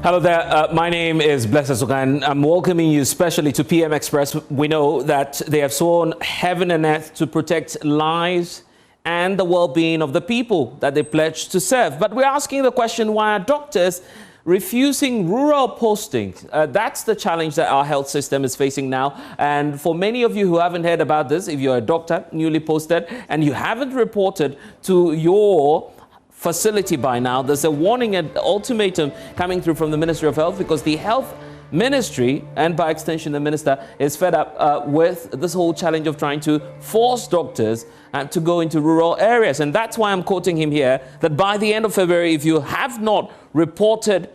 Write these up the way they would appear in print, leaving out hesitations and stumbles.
Hello there, my name is Blessed Soka, and I'm welcoming you especially to PM Express. We know that they have sworn heaven and earth to protect lives and the well-being of the people that they pledged to serve. But we're asking the question, why are doctors refusing rural postings? That's the challenge that our health system is facing now. And for many of you who haven't heard about this, if you're a doctor newly posted and you haven't reported to your facility by now, there's a warning and ultimatum coming through from the Ministry of Health, because the Health Ministry, and by extension the Minister, is fed up with this whole challenge of trying to force doctors to go into rural areas. And that's why I'm quoting him here, that by the end of February, if you have not reported,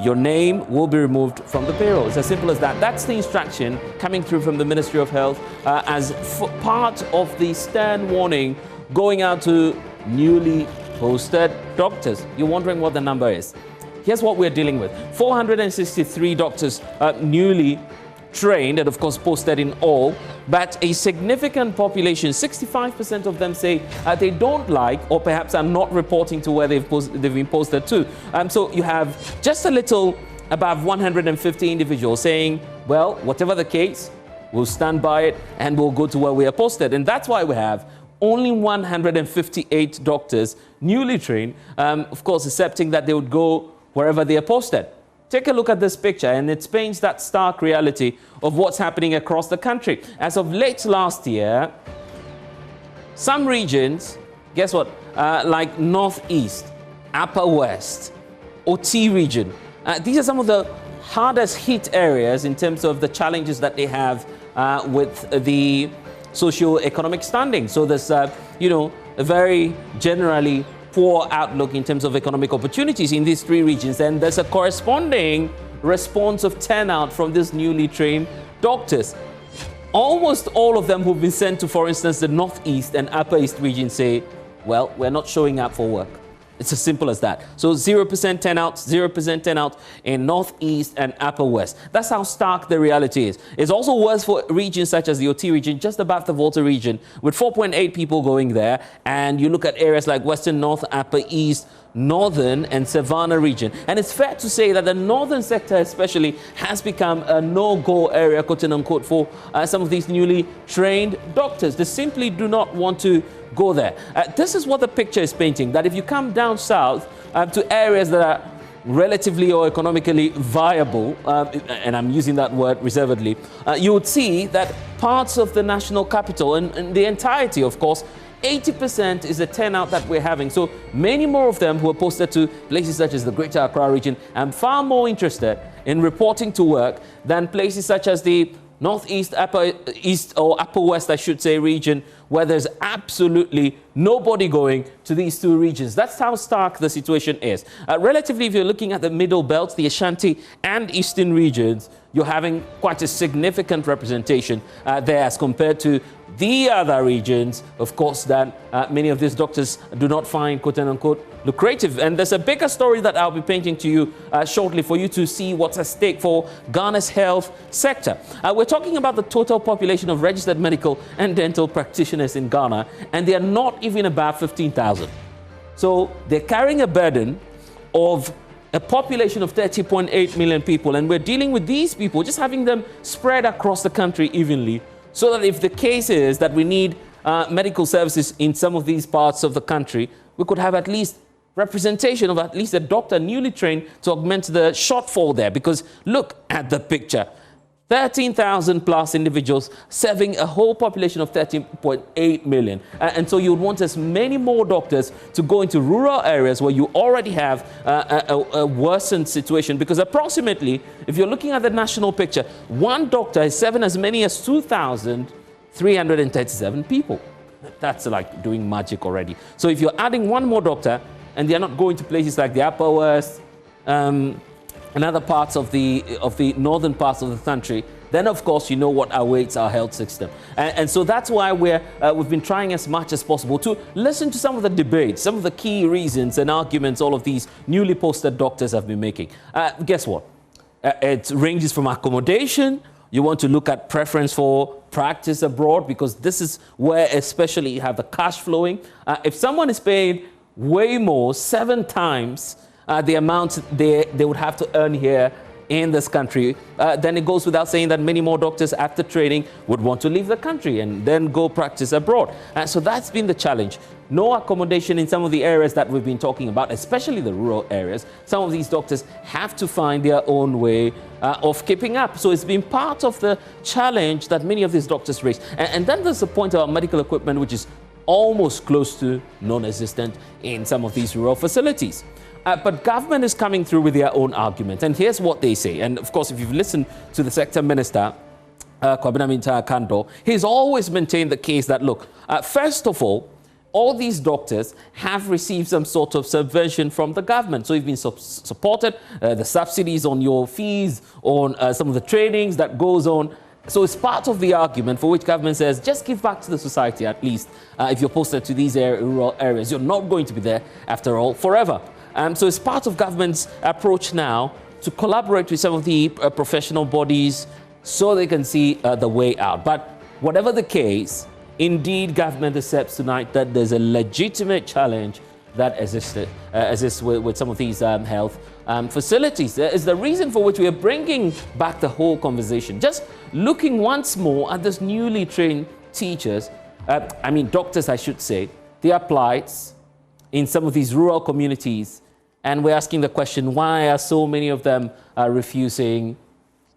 your name will be removed from the payroll. It's as simple as that. That's the instruction coming through from the Ministry of Health as part of the stern warning going out to newly posted doctors. You're wondering what the number is. Here's what we're dealing with. 463 doctors newly trained and of course posted in all, but a significant population, 65% of them say they don't like or perhaps are not reporting to where they've been posted to. So you have just a little above 150 individuals saying, well, whatever the case, we'll stand by it and we'll go to where we are posted. And that's why we have only 158 doctors newly trained, of course, accepting that they would go wherever they are posted. Take a look at this picture, and it paints that stark reality of what's happening across the country. As of late last year, some regions, guess what, like Northeast, Upper West, OT region, these are some of the hardest hit areas in terms of the challenges that they have with the socio-economic standing. So there's, a very generally poor outlook in terms of economic opportunities in these three regions. And there's a corresponding response of turnout from these newly trained doctors. Almost all of them who've been sent to, for instance, the Northeast and Upper East region say, well, we're not showing up for work. It's as simple as that. So 0% turnout in Northeast and Upper West. That's how stark the reality is. It's also worse for regions such as the OT region, just above the Volta region, with 4.8 people going there. And you look at areas like Western North, Upper East, Northern and Savannah region. And it's fair to say that the northern sector especially has become a no-go area, quote unquote, for some of these newly trained doctors. They simply do not want to go there. This is what the picture is painting, that if you come down south to areas that are relatively or economically viable, and I'm using that word reservedly, you would see that parts of the national capital and the entirety, of course, 80% is the turnout that we're having. So many more of them who are posted to places such as the Greater Accra region and far more interested in reporting to work than places such as the Northeast, Upper East, or Upper West, I should say, region, where there's absolutely nobody going to these two regions. That's how stark the situation is. Relatively, if you're looking at the Middle Belt, the Ashanti and Eastern regions, you're having quite a significant representation there as compared to the other regions, of course, that many of these doctors do not find, quote unquote, lucrative. And there's a bigger story that I'll be painting to you shortly for you to see what's at stake for Ghana's health sector. We're talking about the total population of registered medical and dental practitioners in Ghana, and they are not even above 15,000. So they're carrying a burden of a population of 30.8 million people, and we're dealing with these people, just having them spread across the country evenly, so that if the case is that we need medical services in some of these parts of the country, we could have at least representation of at least a doctor newly trained to augment the shortfall there. Because look at the picture. 13,000 plus individuals serving a whole population of 13.8 million. And so you would want as many more doctors to go into rural areas where you already have a worsened situation. Because approximately, if you're looking at the national picture, one doctor is serving as many as 2,337 people. That's like doing magic already. So if you're adding one more doctor, and they're not going to places like the Upper West, and other parts of the northern parts of the country, then of course you know what awaits our health system. And so that's why we've been trying as much as possible to listen to some of the debates, some of the key reasons and arguments all of these newly posted doctors have been making. Guess what? It ranges from accommodation. You want to look at preference for practice abroad, because this is where especially you have the cash flowing. If someone is paid way more, 7 times the amount they would have to earn here in this country, then it goes without saying that many more doctors after training would want to leave the country and then go practice abroad. So that's been the challenge. No accommodation in some of the areas that we've been talking about, especially the rural areas. Some of these doctors have to find their own way of keeping up. So it's been part of the challenge that many of these doctors raise. And then there's the point about medical equipment, which is almost close to non-existent in some of these rural facilities. But government is coming through with their own argument. And here's what they say. And of course, if you've listened to the sector minister, Kwabena Minta Kando, he's always maintained the case that, look, first of all these doctors have received some sort of subvention from the government. So you've been supported, the subsidies on your fees, on some of the trainings that goes on. So it's part of the argument for which government says, just give back to the society at least. If you're posted to these rural areas, you're not going to be there, after all, forever. So it's part of government's approach now to collaborate with some of the professional bodies so they can see the way out. But whatever the case, indeed, government accepts tonight that there's a legitimate challenge that exists with some of these health facilities. There is the reason for which we are bringing back the whole conversation. Just looking once more at this newly trained teachers, doctors, I should say, their plights in some of these rural communities. And we're asking the question, why are so many of them refusing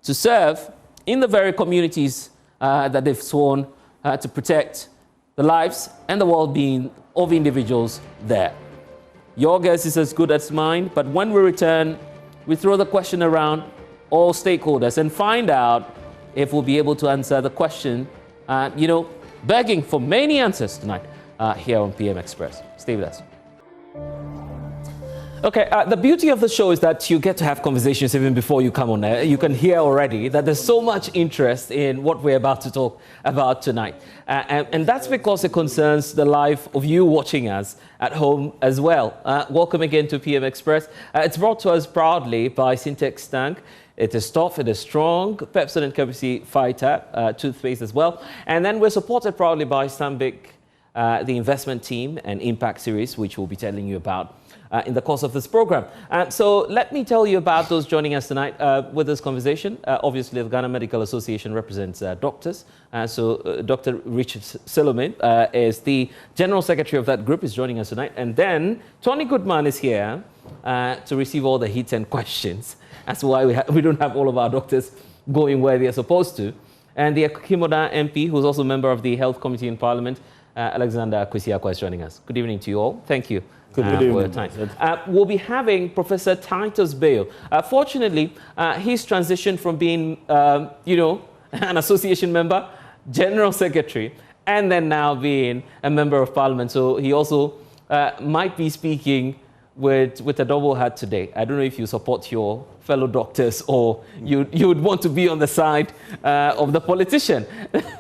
to serve in the very communities that they've sworn to protect the lives and the well-being of individuals there? Your guess is as good as mine, but when we return, we throw the question around all stakeholders and find out if we'll be able to answer the question, begging for many answers tonight here on PM Express. Stay with us. Okay, the beauty of the show is that you get to have conversations even before you come on air. You can hear already that there's so much interest in what we're about to talk about tonight. And that's because it concerns the life of you watching us at home as well. Welcome again to PM Express. It's brought to us proudly by Syntex Tank. It is tough, it is strong, Pepsodent Currency Fighter, toothpaste as well. And then we're supported proudly by Stanbic, the investment team and Impact Series, which we'll be telling you about in the course of this program. So let me tell you about those joining us tonight with this conversation. Obviously, the Ghana Medical Association represents doctors. So Dr. Richard Solomon is the General Secretary of that group, is joining us tonight. And then Tony Goodman is here to receive all the hits and questions. That's why we don't have all of our doctors going where they're supposed to. And the Kimoda MP, who's also a member of the Health Committee in Parliament, Alexander Kwesiakwa, is joining us. Good evening to you all. Thank you. For your time. We'll be having Professor Titus Bayo. Fortunately, he's transitioned from being, an association member, general secretary, and then now being a member of parliament. So he also might be speaking with a double hat today. I don't know if you support your fellow doctors or you would want to be on the side of the politician.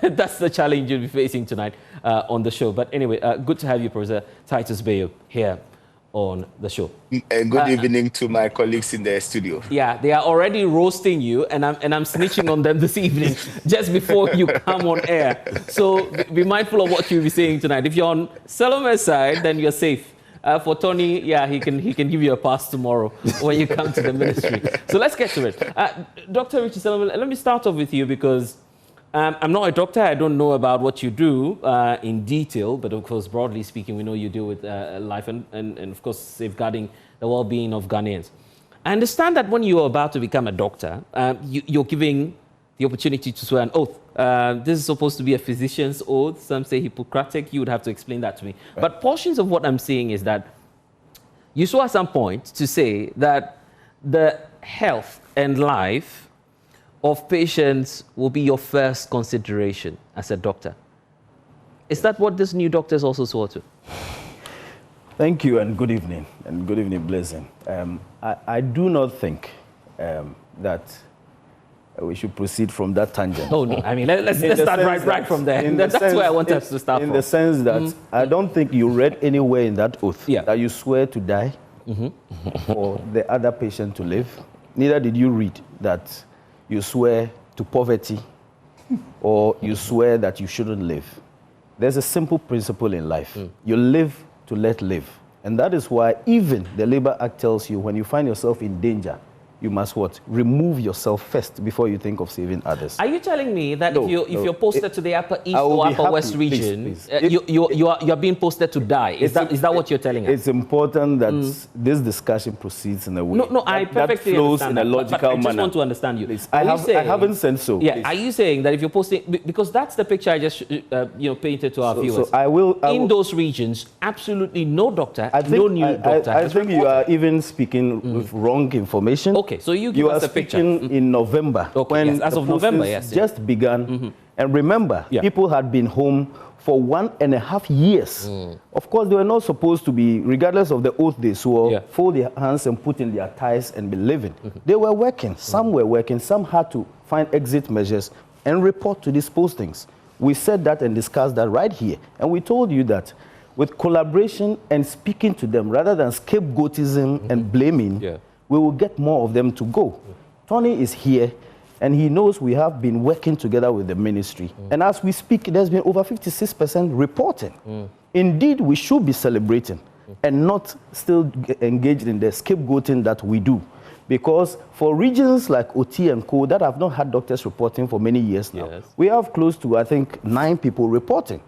That's the challenge you'll be facing tonight on the show. But anyway, good to have you, Professor Titus Bayo, here on the show. Good evening to my colleagues in the studio. Yeah, they are already roasting you, and I'm snitching on them this evening just before you come on air. So be mindful of what you'll be saying tonight. If you're on Salome's side, then you're safe. For Tony, yeah, he can give you a pass tomorrow when you come to the ministry. So let's get to it. Dr. Richard Solomon, let me start off with you because I'm not a doctor. I don't know about what you do in detail, but of course, broadly speaking, we know you deal with life and of course, safeguarding the well-being of Ghanaians. I understand that when you're about to become a doctor, you're giving the opportunity to swear an oath. This is supposed to be a physician's oath. Some say Hippocratic. You would have to explain that to me. Right. But portions of what I'm saying is that you saw at some point to say that the health and life of patients will be your first consideration as a doctor. Is that what this new doctors also swore to? Thank you and good evening. And good evening, Blessing. I do not think that we should proceed from that tangent. Oh, no. I mean, let's start right from there. That's where I want us to start from. In the sense that I don't think you read anywhere in that oath that you swear to die for the other patient to live. Neither did you read that you swear to poverty or you swear that you shouldn't live. There's a simple principle in life. You live to let live. And that is why even the Labor Act tells you when you find yourself in danger, you must what? Remove yourself first before you think of saving others. Are you telling me that if you're posted to the Upper East or Upper West region, you are being posted to die? Is that what you're telling us? It's important that this discussion proceeds in a way I perfectly that flows understand in a logical but I just manner. want to understand you. I haven't said so. Yeah. Are you saying that if you're posting, because that's the picture I just painted to our viewers. So I will in those regions, absolutely no doctor, no new doctor. I think you are even speaking with wrong information. Okay, so you give us the picture. You are speaking in November, when as of November, just began. And remember, people had been home for 1.5 years. Of course, they were not supposed to be, regardless of the oath they swore, fold their hands and put in their ties and be living. They were working. Some were working. Some had to find exit measures and report to these postings. We said that and discussed that right here. And we told you that with collaboration and speaking to them, rather than scapegoatism and blaming, we will get more of them to go. Tony is here, and he knows we have been working together with the ministry. And as we speak, there's been over 56% reporting. Indeed, we should be celebrating and not still engaged in the scapegoating that we do. Because for regions like OT and Co that have not had doctors reporting for many years now, we have close to, I think, 9 people reporting.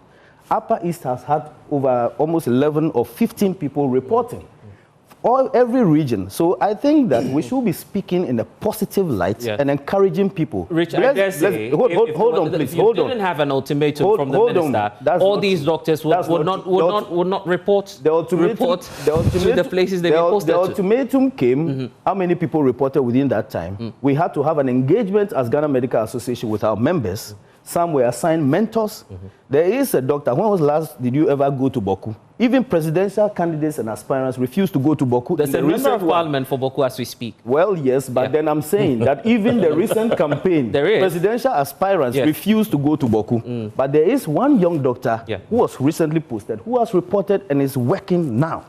Upper East has had over almost 11 or 15 people reporting. Every region. So I think that we should be speaking in a positive light and encouraging people. Rich, I dare say, hold on, please. If you didn't have an ultimatum from the minister, all these doctors would not report to the places they were posted to. The ultimatum came. How many people reported within that time? We had to have an engagement as Ghana Medical Association with our members. Some were assigned mentors. There is a doctor. When was last did you ever go to Boku? Even presidential candidates and aspirants refuse to go to Boku. There's a member of parliament for Boku as we speak. Well, yes, but then I'm saying that even the recent campaign, presidential aspirants refuse to go to Boku. But there is one young doctor who was recently posted, who has reported and is working now.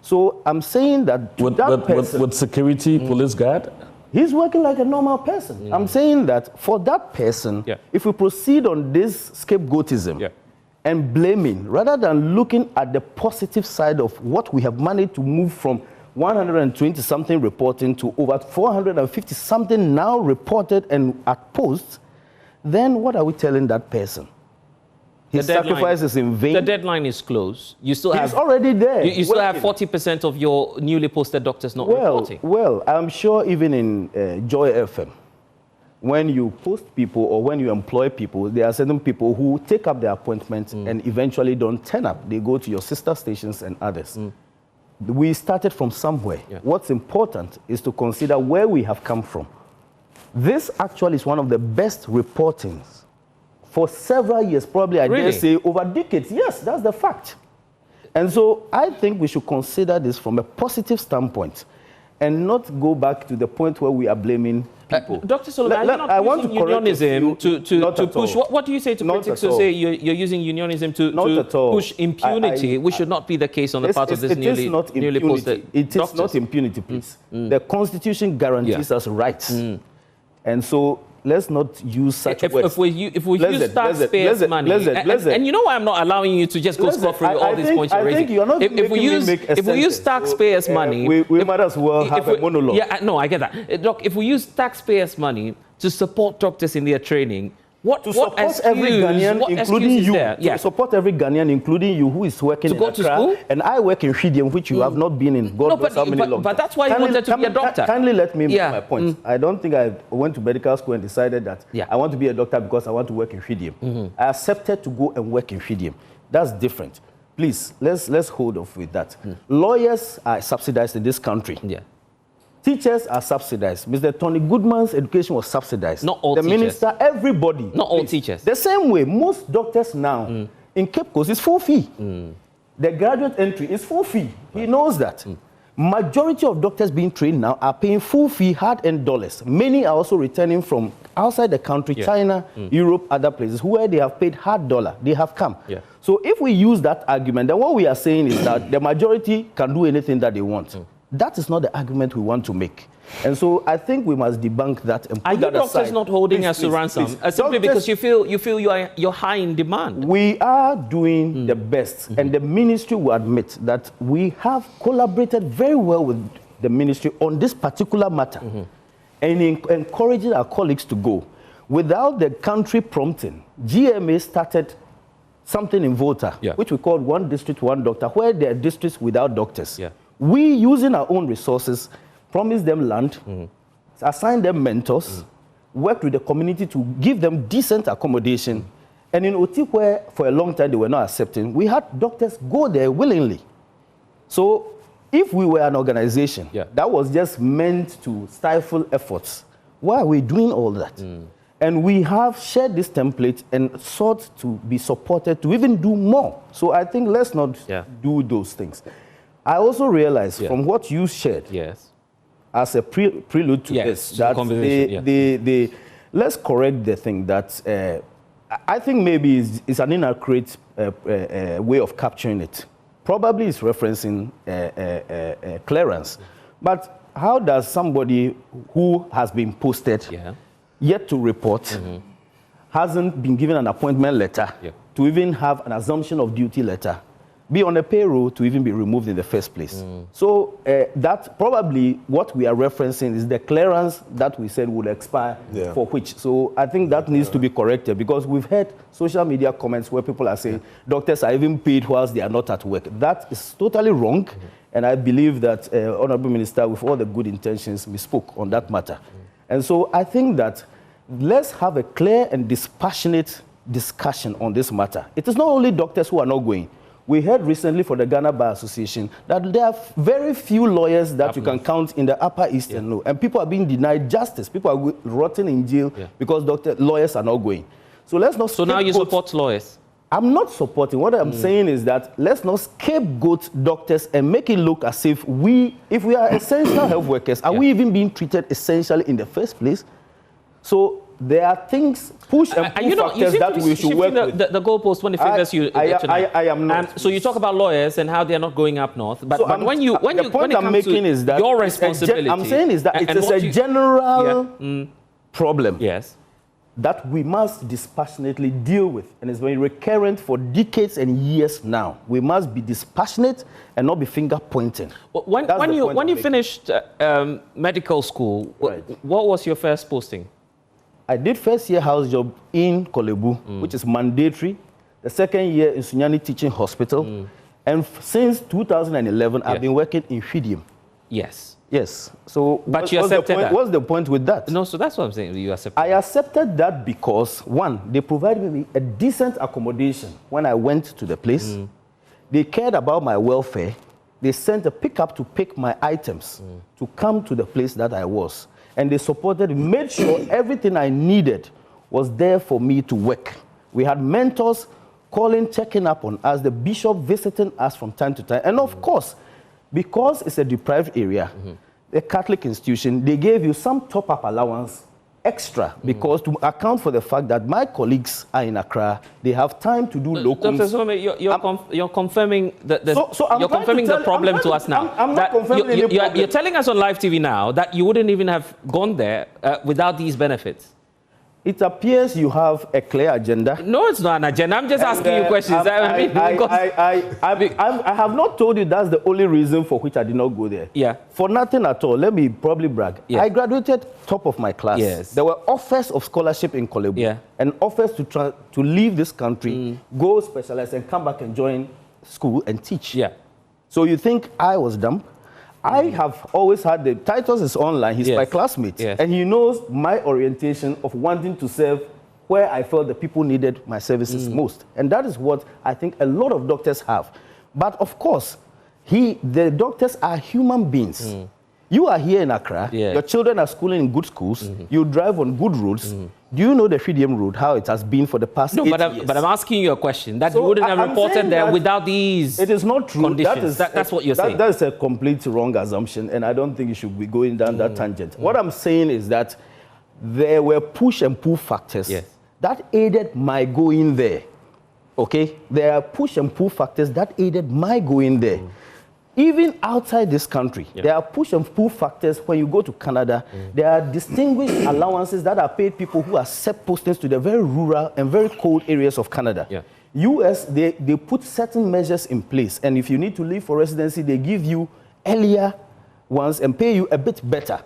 So I'm saying that with security, police guard? He's working like a normal person. I'm saying that for that person, if we proceed on this scapegoatism and blaming, rather than looking at the positive side of what we have managed to move from 120-something reporting to over 450-something now reported and at posts, then what are we telling that person? His sacrifice is in vain. The deadline is closed. You still have. He's already there. You still have 40% of your newly posted doctors not reporting. Well, I'm sure even in Joy FM, when you post people or when you employ people, there are certain people who take up their appointments and eventually don't turn up. They go to your sister stations and others. We started from somewhere. What's important is to consider where we have come from. This actually is one of the best reportings for several years, probably I dare say over decades. Yes, that's the fact. And so I think we should consider this from a positive standpoint and not go back to the point where we are blaming people. Dr. Solomon, I want to unionism to push. What do you say to critics who say you're using unionism to push impunity, which should not be the case on the part of this newly posted It is not impunity, please. The Constitution guarantees us rights. And so let's not use such words. If we use taxpayers' money, and you know why I'm not allowing you to just go scot-free with all these points you're raising? If we use taxpayers' money, we might as well have a monologue. Yeah, no, I get that. Doc, if we use taxpayers' money to support doctors in their training, to support every Ghanaian, including you, to support every Ghanaian, including you, who is working in Accra, and I work in Fidium, which you have not been in. God knows how many long. But that's why you wanted to be a doctor. Kindly let me make my point. I don't think I went to medical school and decided that I want to be a doctor because I want to work in Fidium. I accepted to go and work in Fidium. That's different. Please, let's hold off with that. Lawyers are subsidized in this country. Teachers are subsidized. Mr. Tony Goodman's education was subsidized. Not all teachers. The minister, everybody. Not all teachers. The same way, most doctors now in Cape Coast is full fee. The graduate entry is full fee. He knows that. Majority of doctors being trained now are paying full fee, hard-earned dollars. Many are also returning from outside the country, China, Europe, other places, where they have paid hard dollar. They have come. So if we use that argument, then what we are saying is that the majority can do anything that they want. That is not the argument we want to make. And so I think we must debunk that and put that aside. Are you doctors not holding us to ransom? Simply because you feel you're high in demand? We are doing the best. And the ministry will admit that we have collaborated very well with the ministry on this particular matter and encouraging our colleagues to go. Without the country prompting, GMA started something in Volta, which we called One District, One Doctor, where there are districts without doctors. We, using our own resources, promised them land, assigned them mentors, worked with the community to give them decent accommodation. And in Oti, where for a long time they were not accepting, we had doctors go there willingly. So if we were an organization that was just meant to stifle efforts, why are we doing all that? And we have shared this template and sought to be supported to even do more. So I think let's not do those things. I also realize from what you shared as a prelude to this, that let's correct the thing that I think maybe is an inaccurate way of capturing it. Probably it's referencing clearance. But how does somebody who has been posted yet to report, hasn't been given an appointment letter, to even have an assumption of duty letter, be on a payroll to even be removed in the first place? So that probably what we are referencing is the clearance that we said would expire for which. So I think that needs to be corrected, because we've heard social media comments where people are saying doctors are even paid whilst they are not at work. That is totally wrong. And I believe that Honorable Minister, with all the good intentions, misspoke on that matter. And so I think that let's have a clear and dispassionate discussion on this matter. It is not only doctors who are not going. We heard recently from the Ghana Bar Association that there are very few lawyers that you can count in the Upper East and Low. And people are being denied justice. People are rotting in jail because lawyers are not going. So let's not So now you support lawyers? I'm not supporting. What I'm saying is that let's not scapegoat doctors and make it look as if we are essential health workers, are we even being treated essentially in the first place? So there are things, push and pull factors that we should work with. The goalpost when it favors you tonight. I am not. So you talk about lawyers and how they are not going up north. But, the point I'm making is that your responsibility, I'm saying is that it is a general problem. Yes. That we must dispassionately deal with, and it's been recurrent for decades and years now. We must be dispassionate and not be finger pointing. When you finished medical school, what was your first posting? I did first year house job in Kolebu, which is mandatory. The second year in Sunyani Teaching Hospital, and since 2011 I've been working in Fidium. Yes. So, but you accepted that. What's the point with that? No, so that's what I'm saying. You accepted. I accepted that because, one, they provided me a decent accommodation when I went to the place. They cared about my welfare. They sent a pickup to pick my items to come to the place that I was. And they supported, made sure everything I needed was there for me to work. We had mentors calling, checking up on us, the bishop visiting us from time to time. And of course, because it's a deprived area, a Catholic institution, they gave you some top-up allowance extra because to account for the fact that my colleagues are in Accra, they have time to do locums. Dr. Zome, you're confirming the problem to us now. I'm not confirming any problem. You're telling us on live TV now that you wouldn't even have gone there without these benefits. It appears you have a clear agenda. No, it's not an agenda. I'm just asking you questions. I have not told you that's the only reason for which I did not go there. For nothing at all. Let me probably brag. I graduated top of my class. There were offers of scholarship in Kolebu and offers to leave this country, go specialize and come back and join school and teach. So you think I was dumb? I have always had the titles is online. He's my classmate. And he knows my orientation of wanting to serve where I felt the people needed my services most. And that is what I think a lot of doctors have. But of course, the doctors are human beings. You are here in Accra. Your children are schooling in good schools. You drive on good roads. Do you know the Fidium road, how it has been for the past 8 years? But I'm asking you a question. That you wouldn't have reported there without these It is not true. Conditions. That's what you're saying. That is a complete wrong assumption, and I don't think you should be going down that tangent. What I'm saying is that there were push and pull factors that aided my going there. Okay? There are push and pull factors that aided my going there. Even outside this country, there are push and pull factors. When you go to Canada, there are distinguished allowances that are paid people who accept postings to the very rural and very cold areas of Canada. US, they put certain measures in place, and if you need to leave for residency, they give you earlier ones and pay you a bit better.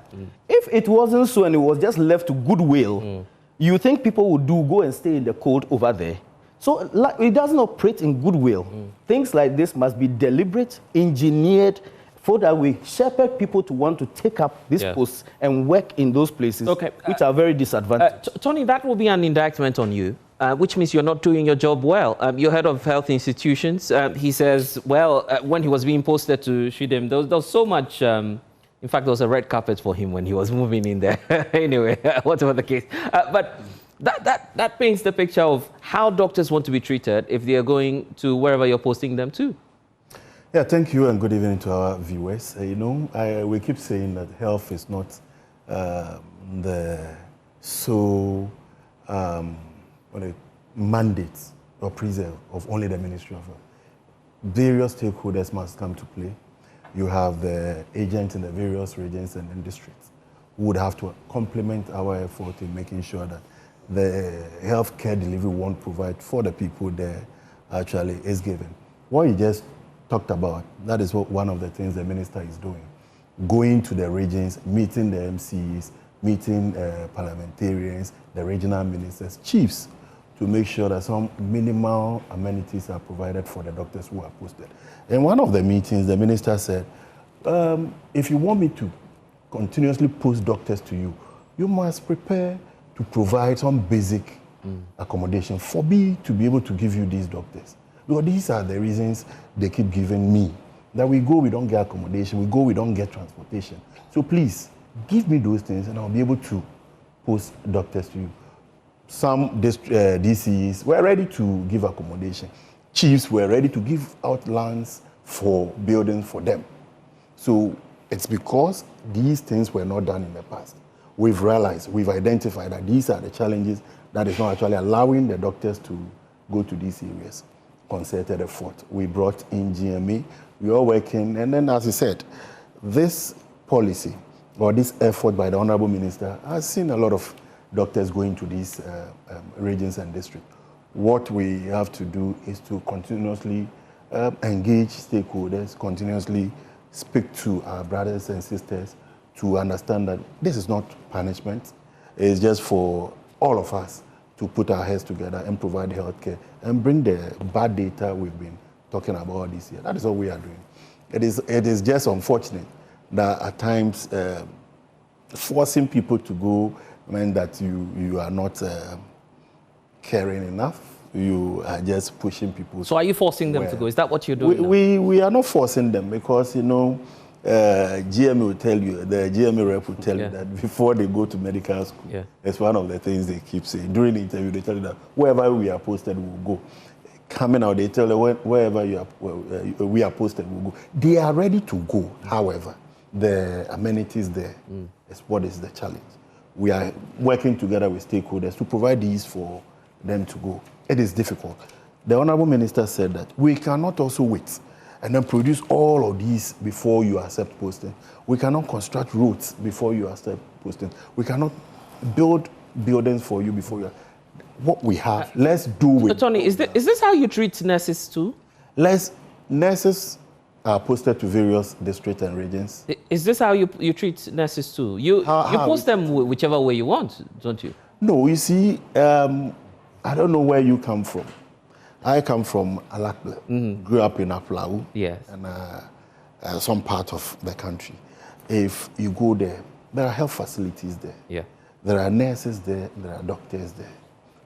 If it wasn't so and it was just left to goodwill, you think people would go and stay in the cold over there? So it doesn't operate in goodwill. Things like this must be deliberate, engineered, so that we shepherd people to want to take up these posts and work in those places, which are very disadvantaged. Tony, that will be an indictment on you, which means you're not doing your job well. You're head of health institutions. He says, well, when he was being posted to Shidem, there was so much... in fact, there was a red carpet for him when he was moving in there. Anyway, whatever the case. But that paints the picture of how doctors want to be treated if they are going to wherever you're posting them to. Yeah, thank you and good evening to our viewers. We keep saying that health is not the sole mandate or preserve of only the Ministry of Health. Various stakeholders must come to play. You have the agents in the various regions and districts who would have to complement our effort in making sure that the healthcare delivery we want to provide for the people there actually is given. What you just talked about, that is one of the things the minister is doing. Going to the regions, meeting the MCs, meeting parliamentarians, the regional ministers, chiefs, to make sure that some minimal amenities are provided for the doctors who are posted. In one of the meetings, the minister said, if you want me to continuously post doctors to you, you must prepare to provide some basic accommodation for me to be able to give you these doctors. Because these are the reasons they keep giving me. That we go, we don't get accommodation, we go, we don't get transportation. So please, give me those things and I'll be able to post doctors to you. Some DCs were ready to give accommodation. Chiefs were ready to give out lands for buildings for them. So it's because these things were not done in the past. We've realized, we've identified that these are the challenges that is not actually allowing the doctors to go to these areas. Concerted effort. We brought in GMA, we are working, and then as I said, this policy or this effort by the Honorable Minister has seen a lot of doctors going to these regions and districts. What we have to do is to continuously engage stakeholders, continuously speak to our brothers and sisters to understand that this is not punishment. It's just for all of us to put our heads together and provide healthcare and bring the bad data we've been talking about this year. That is what we are doing. It is just unfortunate that at times forcing people to go mean that you are not caring enough. You are just pushing people. So are you forcing them to go? Is that what you're doing? We are not forcing them because, GMA will tell you, the GMA rep will tell you that before they go to medical school, it's one of the things they keep saying. During the interview, they tell you that wherever we are posted, we'll go. Coming out, they tell you wherever we are posted, we'll go. They are ready to go. However, the amenities there is what is the challenge. We are working together with stakeholders to provide these for them to go. It is difficult. The Honorable Minister said that we cannot also wait and then produce all of these before you accept posting. We cannot construct roads before you accept posting. We cannot build buildings for you before you. What we have, let's do with. Tony, is this how you treat nurses too? Nurses are posted to various districts and regions. Is this how you treat nurses too? You post them whichever way you want, don't you? No, you see, I don't know where you come from. I come from Alakble, grew up in Aplau, and some part of the country. If you go there, there are health facilities there. Yeah. There are nurses there, there are doctors there.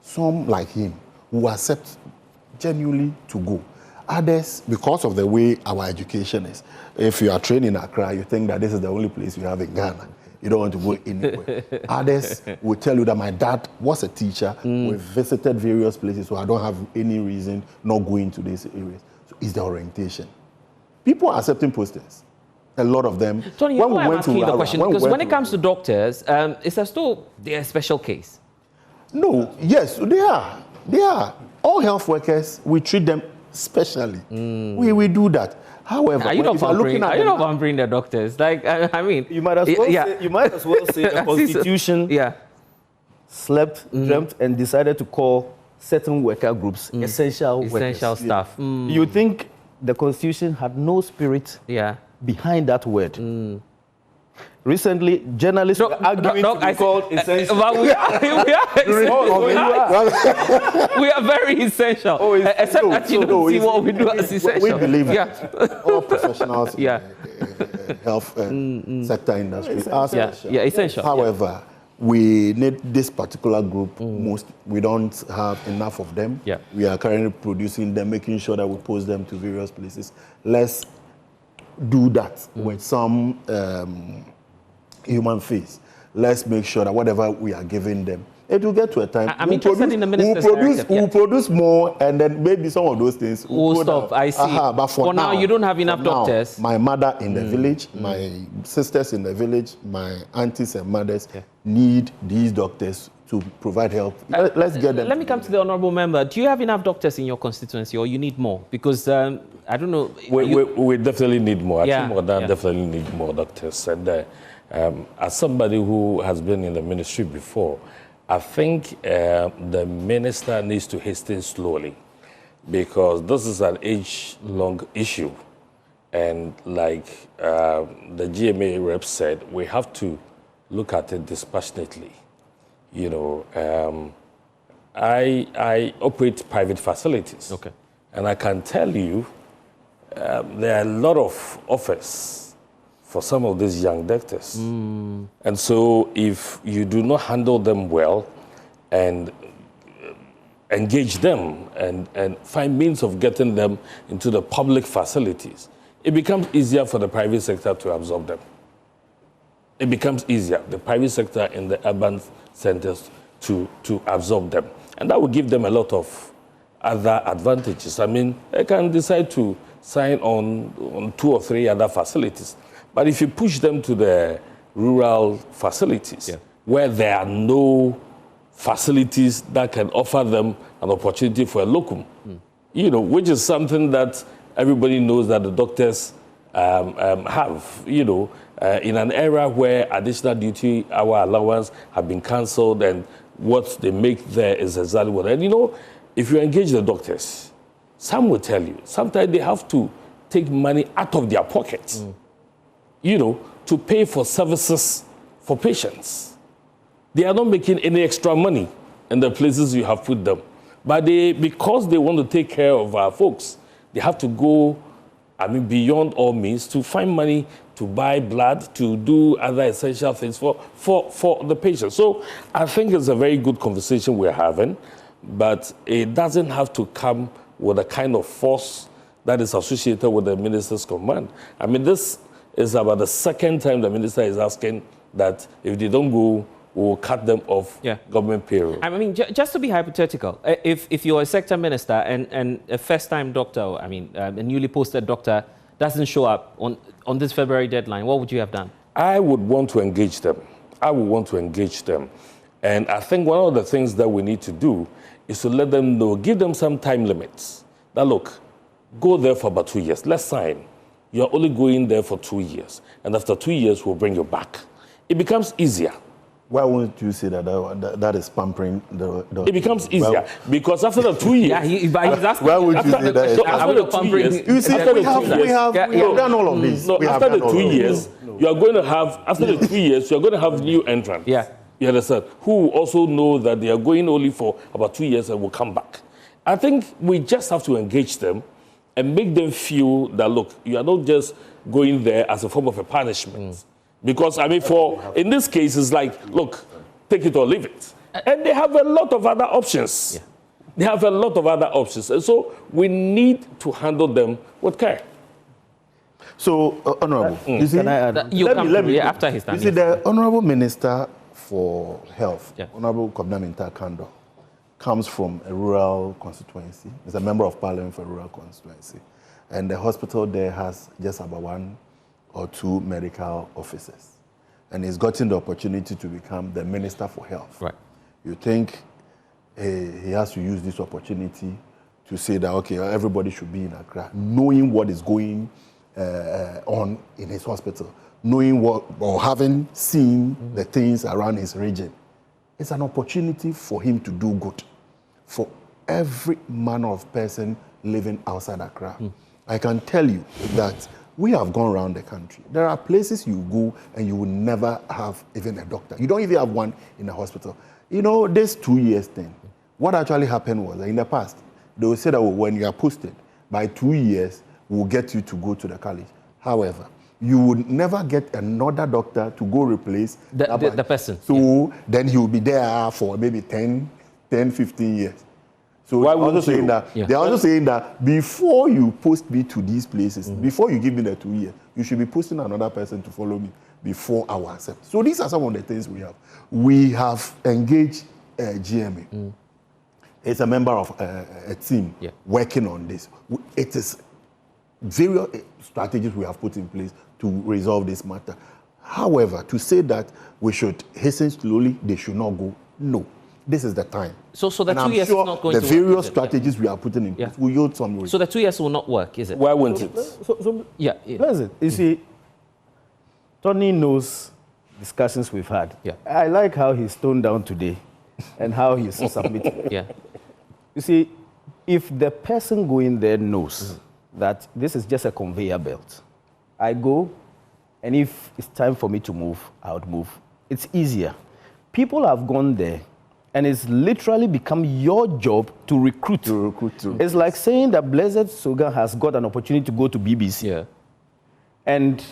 Some like him who accept genuinely to go. Others, because of the way our education is, if you are trained in Accra, you think that this is the only place you have in Ghana. You don't want to go anywhere. Others will tell you that my dad was a teacher. We visited various places, so I don't have any reason not going to these areas. So it's the orientation. People are accepting posters. A lot of them. Tony, when I'm asking you the question, because when it comes to doctors, it's as though they're a special case. No, yes, they are. They are. All health workers, we treat them specially. We do that. However, are you not looking at pampering the doctors? Like, I mean, you might as well say, the Constitution slept, dreamt, and decided to call certain worker groups essential workers. Staff. You think the Constitution had no spirit behind that word? Recently, journalists were arguing to be called essential. But we are very essential. Except that you don't see what we do as essential. We believe all professionals in the health sector industry are essential. Essential. However, we need this particular group. We don't have enough of them. We are currently producing them, making sure that we post them to various places. Let's do that with some human face. Let's make sure that whatever we are giving them, it will get to a time I'm interested in the minister's directive. We'll produce more, and then maybe some of those things will stop. I see. But for now, you don't have enough doctors. My mother in the village, my sisters in the village, my aunties and mothers need these doctors to provide help. Let's get them. Let me come to the honourable member. Do you have enough doctors in your constituency, or you need more? Because I don't know. We definitely need more. Definitely need more doctors. And as somebody who has been in the ministry before, I think the minister needs to hasten slowly, because this is an age-long issue. And like the GMA rep said, we have to look at it dispassionately. You know, I operate private facilities. And I can tell you there are a lot of offers for some of these young doctors. And so if you do not handle them well and engage them and find means of getting them into the public facilities, it becomes easier for the private sector to absorb them. It becomes easier, the private sector in the urban centers, to absorb them. And that will give them a lot of other advantages. I mean, they can decide to sign on 2 or 3 other facilities. But if you push them to the rural facilities, where there are no facilities that can offer them an opportunity for a locum, you know, which is something that everybody knows that the doctors have, you know, in an era where additional duty hour allowance have been cancelled, and what they make there is exactly what. And you know, if you engage the doctors, some will tell you, sometimes they have to take money out of their pockets, you know, to pay for services for patients. They are not making any extra money in the places you have put them. But because they want to take care of our folks, they have to go, I mean, beyond all means to find money to buy blood, to do other essential things for the patient. So I think it's a very good conversation we're having, but it doesn't have to come with a kind of force that is associated with the minister's command. I mean, this is about the second time the minister is asking that if they don't go, we'll cut them off government payroll. I mean, just to be hypothetical, if you're a sector minister and a first-time doctor, I mean, a newly posted doctor doesn't show up on this February deadline, what would you have done? I would want to engage them. And I think one of the things that we need to do is to let them know, give them some time limits. Now, look, go there for about 2 years. Let's sign. You're only going there for 2 years. And after 2 years, we'll bring you back. It becomes easier. Why wouldn't you say that is pampering the it becomes easier because after the 2 years. He's asking. Why would you say that? So after the 2 years, you see, we have done all of this. No, after the 2 years, you are going to have. After the 2 years, you are going to have new entrants. You understand? Who also know that they are going only for about 2 years and will come back. I think we just have to engage them and make them feel that, look, you are not just going there as a form of a punishment. Because, I mean, in this case, it's like, look, take it or leave it. And they have a lot of other options. They have a lot of other options. And so we need to handle them with care. So, Honorable, you see, let me after his time. You see, the Honorable Minister for Health, Honorable Kobna Kando, comes from a rural constituency. He's a member of parliament for a rural constituency. And the hospital there has just about 1 or 2 medical officers. And he's gotten the opportunity to become the Minister for Health. Right. You think he has to use this opportunity to say that, okay, everybody should be in Accra, knowing what is going on in his hospital, knowing what or having seen the things around his region. It's an opportunity for him to do good for every manner of person living outside Accra. I can tell you that we have gone around the country. There are places you go and you will never have even a doctor. You don't even have one in a hospital. You know, this 2 years thing, what actually happened was that in the past, they would say that when you are posted, by 2 years, we'll get you to go to the college. However, you would never get another doctor to go replace the person. So then he will be there for maybe 10, 15 years. So Why they're also saying that they're also saying that before you post me to these places, before you give me the 2 years, you should be posting another person to follow me before I will accept. So these are some of the things we have. We have engaged GMA. It's a member of a team working on this. It is various strategies we have put in place to resolve this matter. However, to say that we should hasten slowly, they should not go, no. This is the time. So the and 2 years sure is not going to work. work. The various strategies we are putting in place will yield some results. So the 2 years will not work, is it? Why won't it? Listen, you see, Tony knows discussions we've had. I like how he's toned down today and how he's submitting. You see, if the person going there knows that this is just a conveyor belt, I go, and if it's time for me to move, I would move. It's easier. People have gone there, and it's literally become your job to recruit. It's like saying that Blessed Soga has got an opportunity to go to BBC. And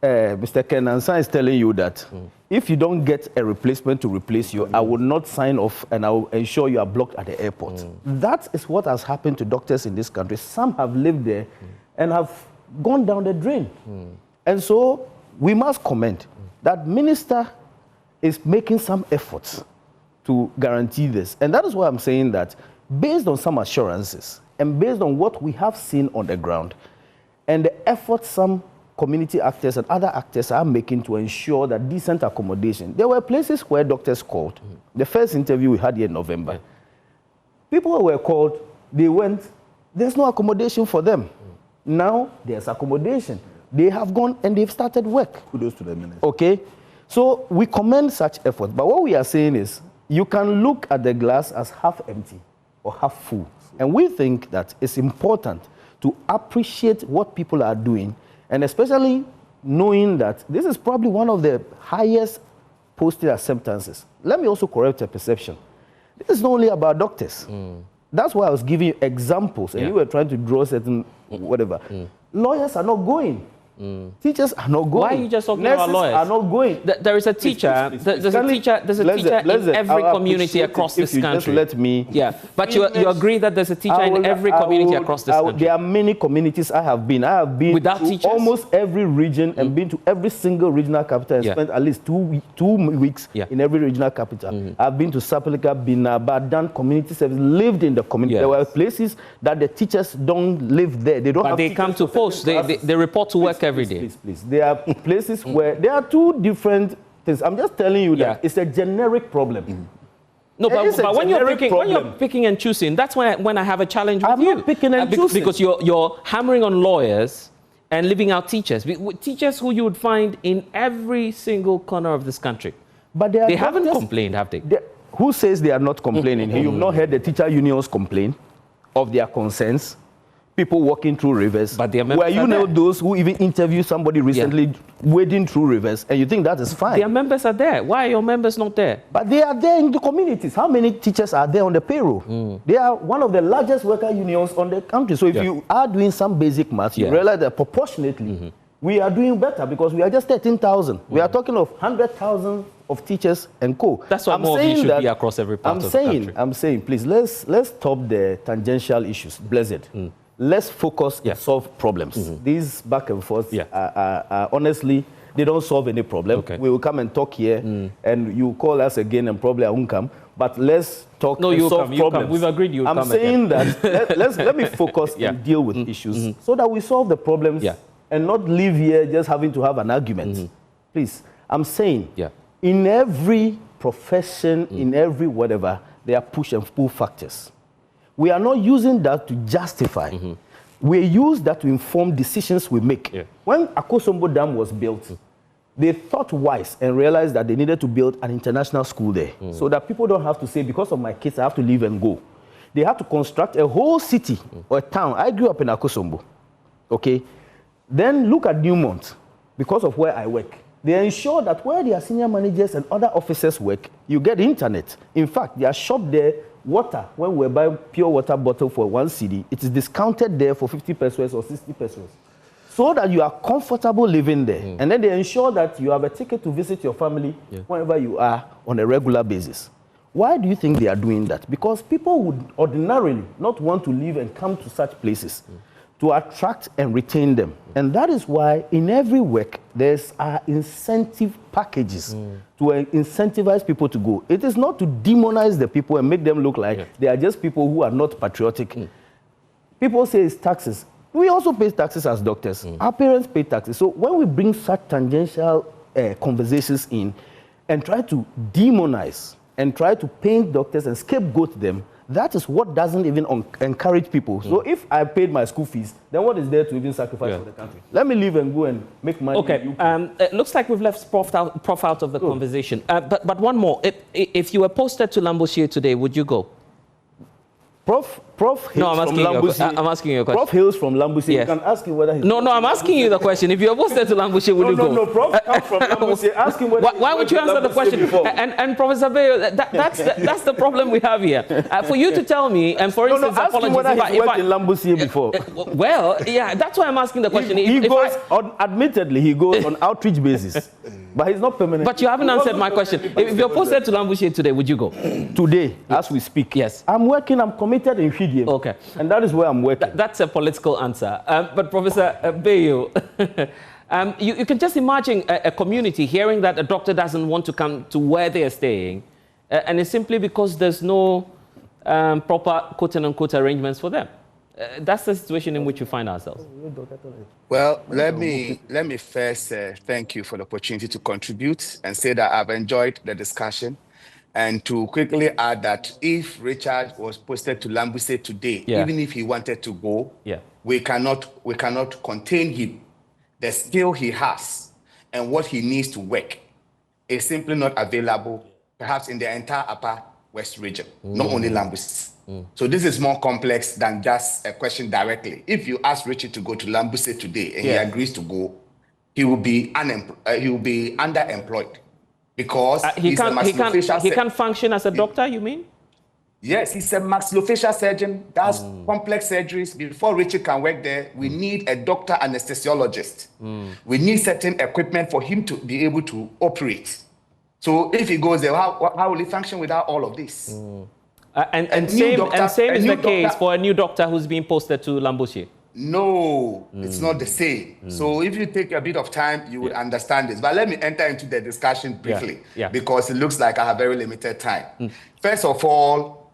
Mr. Kenansa is telling you that if you don't get a replacement to replace you, I will not sign off and I will ensure you are blocked at the airport. That is what has happened to doctors in this country. Some have lived there and have gone down the drain. And so we must comment that minister is making some efforts to guarantee this. And that is why I'm saying that based on some assurances and based on what we have seen on the ground and the efforts some community actors and other actors are making to ensure that decent accommodation. There were places where doctors called. The first interview we had here in November, people were called, they went, there's no accommodation for them. Now there's accommodation. They have gone and they've started work. Kudos to the minister. Okay? So we commend such efforts. But what we are saying is, you can look at the glass as half empty or half full. And we think that it's important to appreciate what people are doing, and especially knowing that this is probably one of the highest posted acceptances. Let me also correct a perception. This is not only about doctors. That's why I was giving you examples, and you were trying to draw certain whatever. Lawyers are not going. Teachers are not going. Why are you just talking Nurses about lawyers? are not going. There is a teacher. There's a teacher in every community across this country. Just let me. But you agree that there's a teacher in every community across this country. There are many communities I have been. Without to teachers? Almost every region and been to every single regional capital and spent at least 2 weeks in every regional capital. I've been to Sapelika, Binaba, done community service, lived in the community. There were places that the teachers don't live there. They don't. But they come to post. They report to work every day. Please. There are places where there are two different things. I'm just telling you that it's a generic problem. No, but when you're picking and choosing, that's when I have a challenge with you. I'm not picking and choosing. Because you're hammering on lawyers and leaving out teachers. Teachers who you would find in every single corner of this country. But they haven't complained, have they? Who says they are not complaining? You've not heard the teacher unions complain of their concerns. People walking through rivers. But where you know those who even interviewed somebody recently wading through rivers, and you think that is fine. Their members are there. Why are your members not there? But they are there in the communities. How many teachers are there on the payroll? They are one of the largest worker unions on the country. So if you are doing some basic maths, you realize that proportionately, we are doing better because we are just 13,000. We are talking of 100,000 of teachers and co. That's why more of you should be across every part of the country. I'm saying, please, let's stop the tangential issues. Blessed. Let's focus and solve problems. These back and forth are honestly, they don't solve any problem. We will come and talk here, and you call us again, and probably I won't come. But let's talk and solve problems. We've agreed you'll come I'm saying that let me focus and deal with issues so that we solve the problems and not live here just having to have an argument. Please, I'm saying in every profession, in every whatever, there are push and pull factors. We are not using that to justify we use that to inform decisions we make. Yeah. When Akosombo Dam was built, they thought wise and realized that they needed to build an international school there so that people don't have to say, because of my kids, I have to leave and go. They have to construct a whole city or a town. I grew up in Akosombo, okay? Then look at Newmont, because of where I work. They ensure that where their senior managers and other officers work, you get internet. In fact, their shop there, water, when we buy pure water bottle for 1 cedi, it is discounted there for 50 pesos or 60 pesos. So that you are comfortable living there. And then they ensure that you have a ticket to visit your family wherever you are on a regular basis. Why do you think they are doing that? Because people would ordinarily not want to live and come to such places to attract and retain them. And that is why in every work, there's incentive packages to incentivize people to go. It is not to demonize the people and make them look like they are just people who are not patriotic. People say it's taxes. We also pay taxes as doctors. Our parents pay taxes. So when we bring such tangential conversations in and try to demonize and try to paint doctors and scapegoat them, that is what doesn't even encourage people. So if I paid my school fees, then what is there to even sacrifice for the country? Let me leave and go and make money. Okay, it looks like we've left Prof out of the conversation. But one more. If you were posted to Lambusie today, would you go? Prof Hills from Lambusie. I'm asking you a question. Prof Hills from Lambusie. Yes. You can ask him whether he's... No, I'm asking you the question. If you were posted to Lambusie, would you go? No, Prof comes from Lambusie. Ask him whether... Why would you answer the question? And Professor Bayo, that's the problem we have here. For you to tell me, and for instance, ask him whether he's worked in Lambusie before. Well, yeah, that's why I'm asking the question. Admittedly, he goes on outreach basis. But he's not permanent. But you haven't answered my question. If you're posted to Lambusie today, would you go? Today, as we speak. Yes. I'm committed in Fidium. Okay. And that is where I'm working. That's a political answer. But Professor Bayo, you can just imagine a community hearing that a doctor doesn't want to come to where they are staying, and it's simply because there's no proper quote-unquote arrangements for them. That's the situation in which we find ourselves. Well, let me first thank you for the opportunity to contribute and say that I've enjoyed the discussion. And to quickly add that if Richard was posted to Lambusie today, even if he wanted to go, we cannot contain him. The skill he has and what he needs to work is simply not available, perhaps in the entire Upper West region, not only Lambusie. So this is more complex than just a question directly. If you ask Richard to go to Lambusie today and he agrees to go, he will be underemployed. Because he can't function as a doctor, you mean? Yes, he's a maxillofacial surgeon, does complex surgeries. Before Richard can work there, we need a doctor anesthesiologist. We need certain equipment for him to be able to operate. So if he goes there, how will he function without all of this? And same is the case for a new doctor who's being posted to Lambusie. No, it's not the same. So if you take a bit of time, you would understand this. But let me enter into the discussion briefly because it looks like I have very limited time. First of all,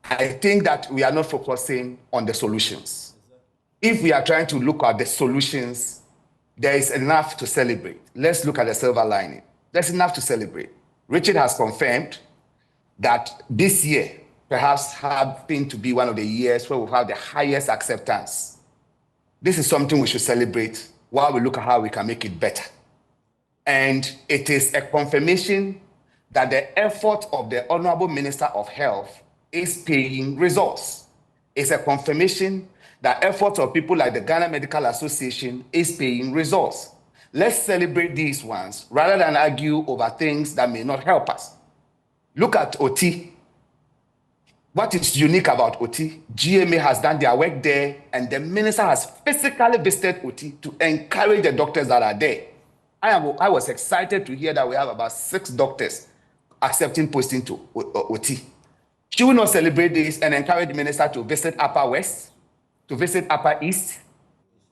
I think that we are not focusing on the solutions. If we are trying to look at the solutions, there is enough to celebrate. Let's look at the silver lining. There's enough to celebrate. Richard has confirmed that this year perhaps happened to be one of the years where we've had the highest acceptance. This is something we should celebrate while we look at how we can make it better. And it is a confirmation that the effort of the Honorable Minister of Health is paying results. It's a confirmation that efforts of people like the Ghana Medical Association is paying results. Let's celebrate these ones rather than argue over things that may not help us. Look at OT. What is unique about OT? GMA has done their work there, and the minister has physically visited OT to encourage the doctors that are there. I was excited to hear that we have about 6 doctors accepting posting to OT. Should we not celebrate this and encourage the minister to visit Upper West, to visit Upper East?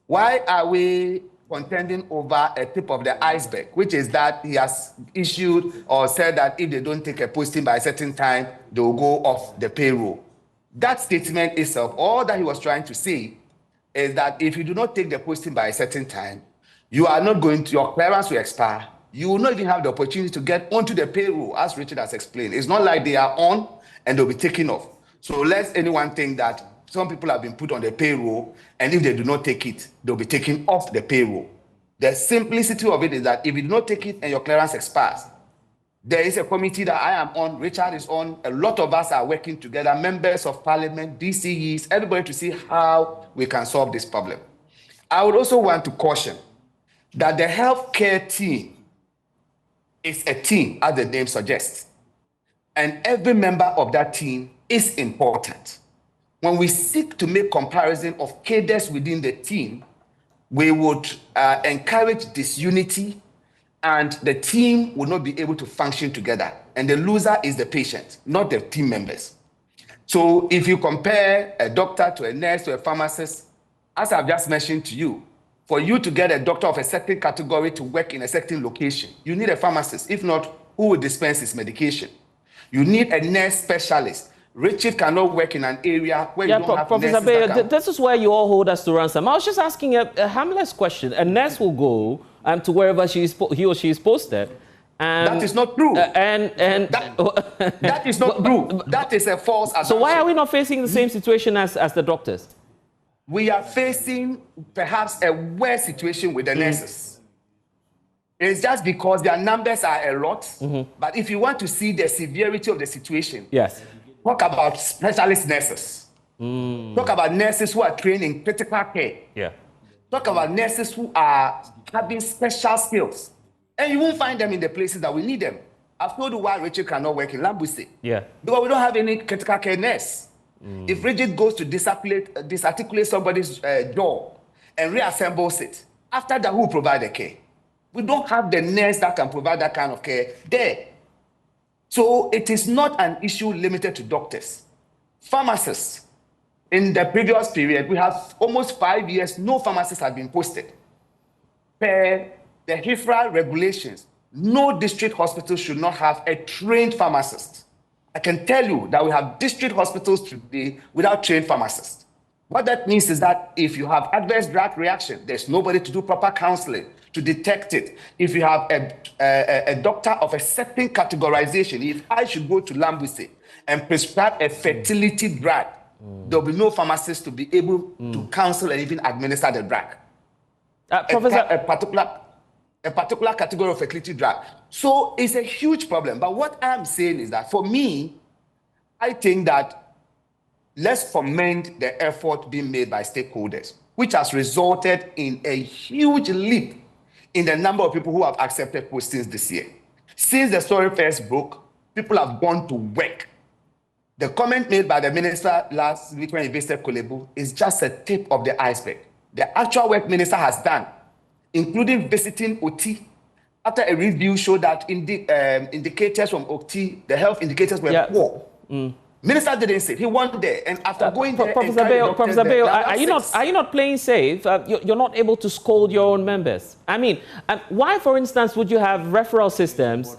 Why are we contending over a tip of the iceberg, which is that he has issued or said that if they don't take a posting by a certain time, they will go off the payroll? That statement itself, all that he was trying to say is that if you do not take the posting by a certain time, you are not going to, your clearance will expire. You will not even have the opportunity to get onto the payroll, as Richard has explained. It's not like they are on and they'll be taken off. So lest anyone think that some people have been put on the payroll, and if they do not take it, they'll be taken off the payroll. The simplicity of it is that if you do not take it and your clearance expires, there is a committee that I am on, Richard is on, a lot of us are working together, members of parliament, DCEs, everybody, to see how we can solve this problem. I would also want to caution that the healthcare team is a team, as the name suggests, and every member of that team is important. When we seek to make comparison of cadres within the team, we would encourage disunity, and the team will not be able to function together. And the loser is the patient, not the team members. So if you compare a doctor to a nurse to a pharmacist, as I've just mentioned to you, for you to get a doctor of a certain category to work in a certain location, you need a pharmacist. If not, who will dispense his medication? You need a nurse specialist. Richard cannot work in an area where you don't have Professor Bayo, this is where you all hold us to ransom. I was just asking a harmless question. A nurse will go to wherever he or she is posted. That is not true. That is not true. That is a false assumption. So why are we not facing the same situation as the doctors? We are facing perhaps a worse situation with the nurses. It's just because their numbers are a lot. But if you want to see the severity of the situation, yes, talk about specialist nurses. Talk about nurses who are trained in critical care. Yeah. Talk about nurses who are having special skills. And you won't find them in the places that we need them. I've told you why Richard cannot work in Lambuse. Yeah. Because we don't have any critical care nurse. If Richard goes to disarticulate somebody's jaw and reassembles it, after that, who will provide the care? We don't have the nurse that can provide that kind of care there. So it is not an issue limited to doctors. Pharmacists, in the previous period, we have almost 5 years, no pharmacists have been posted. Per the HIFRA regulations, no district hospital should not have a trained pharmacist. I can tell you that we have district hospitals today without trained pharmacists. What that means is that if you have adverse drug reaction, there's nobody to do proper counseling to detect it. If you have a doctor of a certain categorization, if I should go to Lambuse and prescribe a fertility drug, there'll be no pharmacist to be able to counsel and even administer the drug. Professor, a particular category of fertility drug. So it's a huge problem. But what I'm saying is that for me, I think that let's commend the effort being made by stakeholders, which has resulted in a huge leap in the number of people who have accepted postings this year. Since the story first broke, people have gone to work. The comment made by the minister last week when he visited Kolebu is just a tip of the iceberg. The actual work minister has done, including visiting OT, after a review showed that indicators from OT, the health indicators were poor. Minister didn't say. He went there, and after going there, Professor Bayo, are you not playing safe? You're not able to scold your own members. I mean, why, for instance, would you have referral systems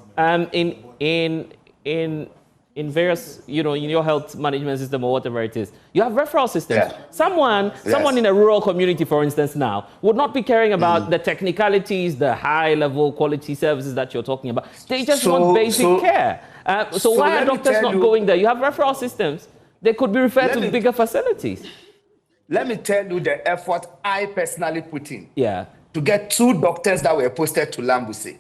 in various, in your health management system or whatever it is? You have referral systems. Yeah. Someone in a rural community, for instance, now would not be caring about the technicalities, the high-level quality services that you're talking about. They just want basic care. So why are doctors not going there? You have referral systems. They could be referred to bigger facilities. Let me tell you the effort I personally put in to get 2 doctors that were posted to Lambuse,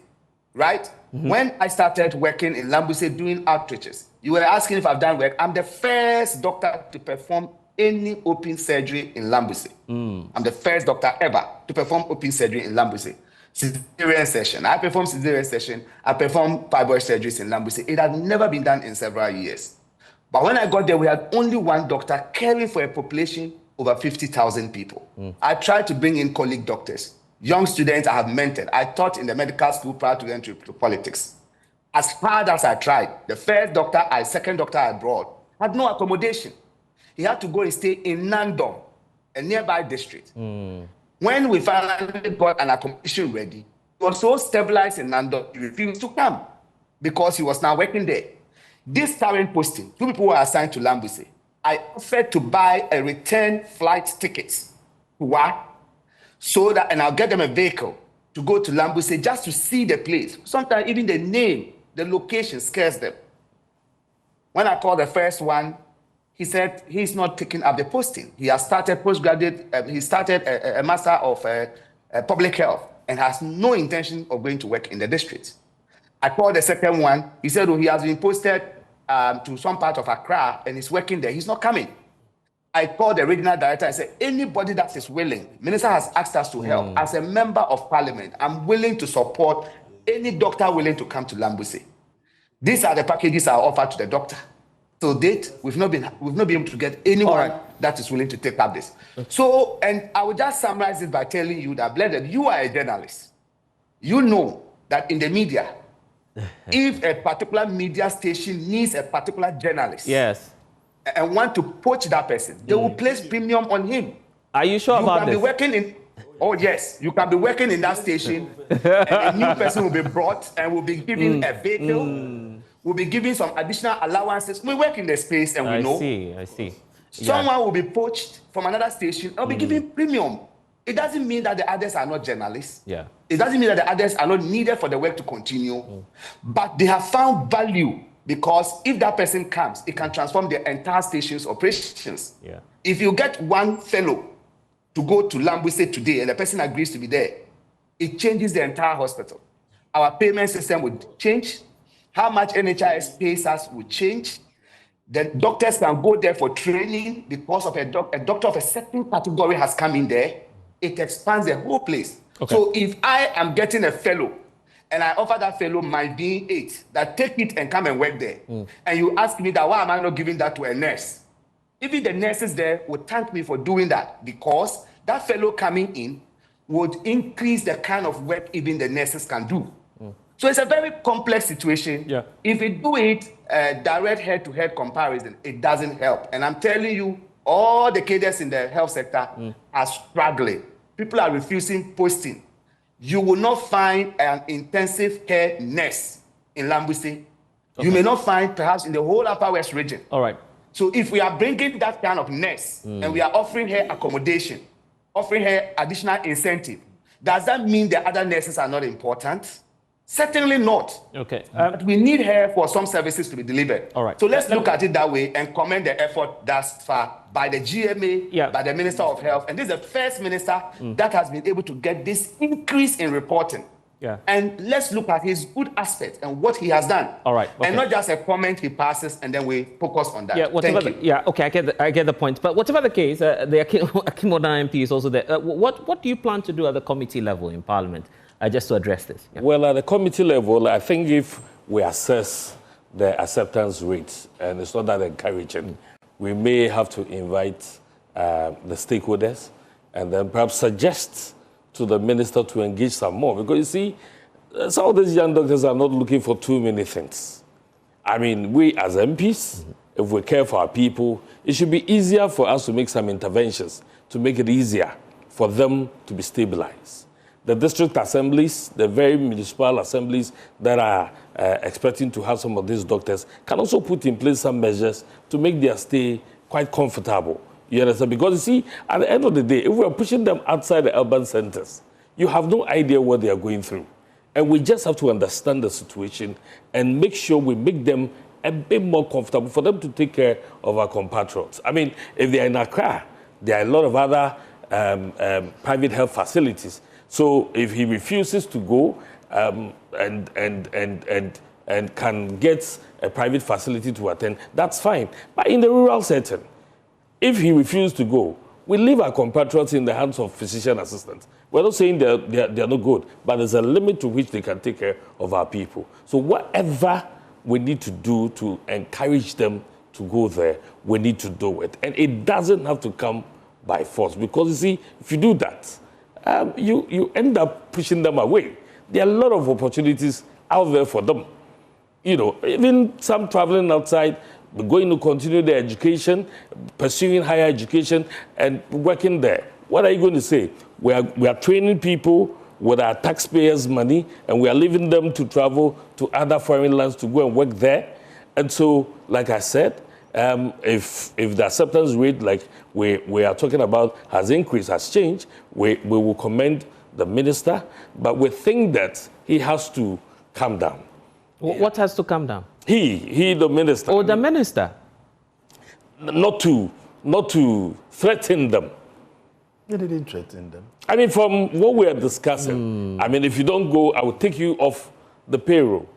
right? When I started working in Lambuse doing outreaches, you were asking if I've done work. I'm the first doctor to perform any open surgery in Lambuse. I'm the first doctor ever to perform open surgery in Lambuse. Cesarean session. I performed cesarean session. I performed fibroid surgeries in Lambuse. It had never been done in several years. But when I got there, we had only 1 doctor caring for a population over 50,000 people. I tried to bring in colleague doctors, young students I have mentored. I taught in the medical school prior to entry to politics. As hard as I tried, the second doctor I brought had no accommodation. He had to go and stay in Nandong, a nearby district. When we finally got an accommodation ready, he was so stabilized in Nandong, he refused to come because he was now working there. This current posting, 2 people were assigned to Lambuse. I offered to buy a return flight ticket. Why? So that, and I'll get them a vehicle to go to Lambuse just to see the place. Sometimes even the name, the location scares them. When I called the first one, he said he's not taking up the posting. He has started postgraduate, he started a master of public health and has no intention of going to work in the district. I called the second one. He said, oh, he has been posted to some part of Accra and he's working there. He's not coming. I called the regional director. I said, anybody that is willing, minister has asked us to help. As a member of parliament, I'm willing to support any doctor willing to come to Lambuse. These are the packages I offered to the doctor. To date, we've not been able to get anyone that is willing to take up this. So, and I will just summarize it by telling you that, Blended, you are a journalist. You know that in the media, if a particular media station needs a particular journalist, and want to poach that person, they will place premium on him. Are you sure about this? You can be working in, oh yes, you can be working in that station, and a new person will be brought and will be given a vehicle, will be given some additional allowances. We work in the space and we know. I see. Someone will be poached from another station and will be given premium. It doesn't mean that the others are not journalists. It doesn't mean that the others are not needed for the work to continue, but they have found value. Because if that person comes, it can transform the entire station's operations. If you get one fellow to go to Lambuse today and the person agrees to be there, it changes the entire hospital. Our payment system would change. How much NHIS pays us would change. The doctors can go there for training because of a doctor of a certain category has come in there. It expands the whole place. So if I am getting a fellow and I offer that fellow my B8, that take it and come and work there. And you ask me that, why am I not giving that to a nurse? Even the nurses there would thank me for doing that, because that fellow coming in would increase the kind of work even the nurses can do. So it's a very complex situation. If we do it direct head-to-head comparison, it doesn't help. And I'm telling you, all the cadres in the health sector are struggling. People are refusing posting. You will not find an intensive care nurse in Lambuse. You may not find perhaps in the whole Upper West region. So if we are bringing that kind of nurse and we are offering her accommodation, offering her additional incentive, does that mean the other nurses are not important? Certainly not. But we need her for some services to be delivered. So let's look at it that way and commend the effort thus far by the GMA, by the Minister of Health. And this is the first minister that has been able to get this increase in reporting. And let's look at his good aspects and what he has done. And not just a comment he passes and then we focus on that. Thank you. I get the point. But whatever the case, the Akimoda MP is also there. What do you plan to do at the committee level in Parliament just to address this? Well, at the committee level, I think if we assess the acceptance rate, and it's not that encouraging, we may have to invite the stakeholders and then perhaps suggest to the minister to engage some more. Because you see, some of these young doctors are not looking for too many things. I mean, we as MPs, if we care for our people, it should be easier for us to make some interventions to make it easier for them to be stabilized. The district assemblies, the very municipal assemblies that are expecting to have some of these doctors can also put in place some measures to make their stay quite comfortable. You understand? Because you see, at the end of the day, if we are pushing them outside the urban centers, you have no idea what they are going through. And we just have to understand the situation and make sure we make them a bit more comfortable for them to take care of our compatriots. I mean, if they are in Accra, there are a lot of other private health facilities. So if he refuses to go and can get a private facility to attend, that's fine. But in the rural setting, if he refuses to go, we leave our compatriots in the hands of physician assistants. We're not saying they're not good, but there's a limit to which they can take care of our people. So whatever we need to do to encourage them to go there, we need to do it. And it doesn't have to come by force, because you see, if you do that, you end up pushing them away. There are a lot of opportunities out there for them. You know, even some traveling outside, going to continue their education, pursuing higher education, and working there. What are you going to say? We are training people with our taxpayers' money, and we are leaving them to travel to other foreign lands to go and work there. And so, like I said, if the acceptance rate, like we are talking about, has increased, has changed, we will commend the minister, but we think that he has to calm down. What has to calm down? He, the minister. Oh, the minister. not to threaten them. They didn't threaten them. I mean, from what we are discussing, I mean, if you don't go, I will take you off the payroll.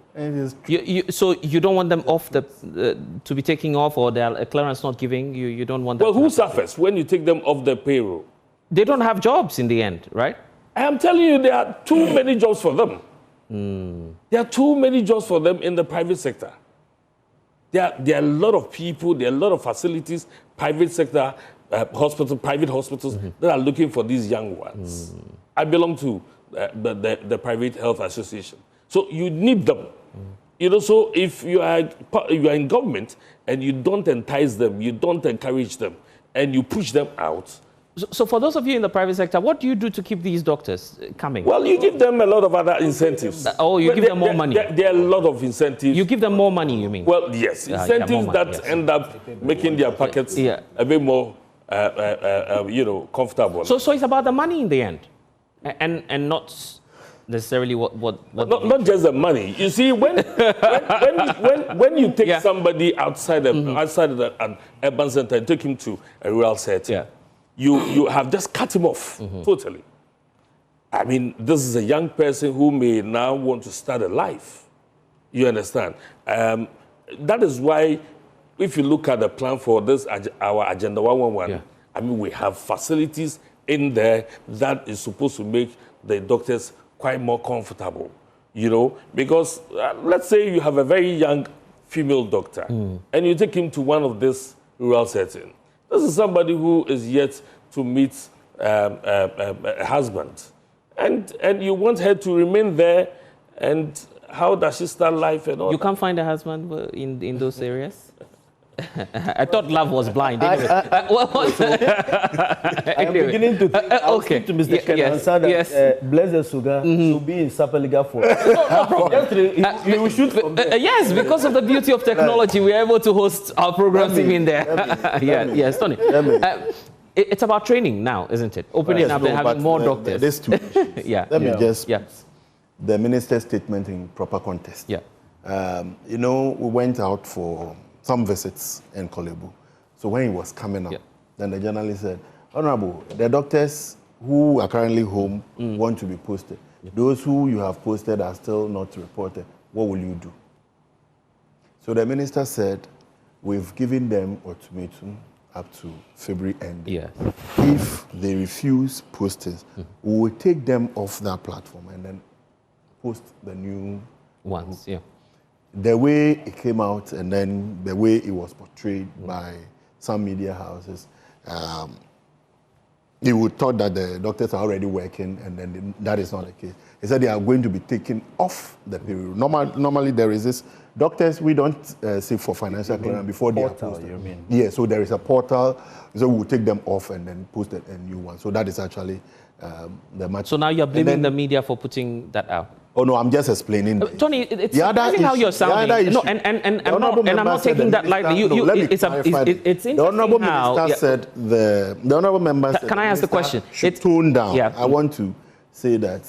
So you don't want them off to be taking off, or their clearance not giving you? You don't want them. Well, who suffers when you take them off the payroll? They don't have jobs in the end, right? I am telling you, there are too many jobs for them. There are too many jobs for them in the private sector. There are a lot of people, there are a lot of facilities, private sector, private hospitals that are looking for these young ones. I belong to the Private Health Association. So you need them. You know, so if you are in government and you don't entice them, you don't encourage them, and you push them out. So for those of you in the private sector, what do you do to keep these doctors coming? Well, you give them a lot of other incentives. Oh, you give them more money. There are a lot of incentives. You give them more money, you mean? Well, yes, incentives that end up making their pockets a bit more, comfortable. So it's about the money in the end, and not necessarily what not just the money. You see, when you take somebody outside an urban center and take him to a rural setting, you have just cut him off totally. I mean, this is a young person who may now want to start a life. You understand? That is why, if you look at the plan for this, our Agenda 111, I mean, we have facilities in there that is supposed to make the doctors quite more comfortable, you know, because let's say you have a very young female doctor and you take him to one of this rural settings. This is somebody who is yet to meet a husband, and you want her to remain there, and how does she start life and all? You can't find a husband in those areas? I thought love was blind. Anyway. I'm beginning to think, okay. To Mr. Kenansa that Blessed Sugar should be in Sapeliga for. You shoot from there. Yes, because of the beauty of technology, we are able to host our programs even there. Yes, Tony. It's about training now, isn't it? Opening up and having more doctors. There's two issues. Let me just put the minister's statement in proper context. You know, we went out for some visits in Kolebu. So when he was coming up, then the journalist said, Honorable, the doctors who are currently home want to be posted. Those who you have posted are still not reported. What will you do? So the minister said, we've given them ultimatum up to February end. If they refuse postings, we will take them off that platform and then post the new ones. The way it came out and then the way it was portrayed by some media houses, they would thought that the doctors are already working, and then that is not the case. He said they are going to be taken off the payroll. Normally there is this, doctors, we don't seek for financial clearance before they are posted. You mean? Yeah, so there is a portal, so we will take them off and then post a new one. So that is actually the match. So now you're blaming the media for putting that out? Oh no, I'm just explaining. Tony, it's surprising how you're sounding. No, and I'm not taking that lightly. It's interesting. The honourable minister said the honourable member said. Can I ask the question? Should tone down. I want to say that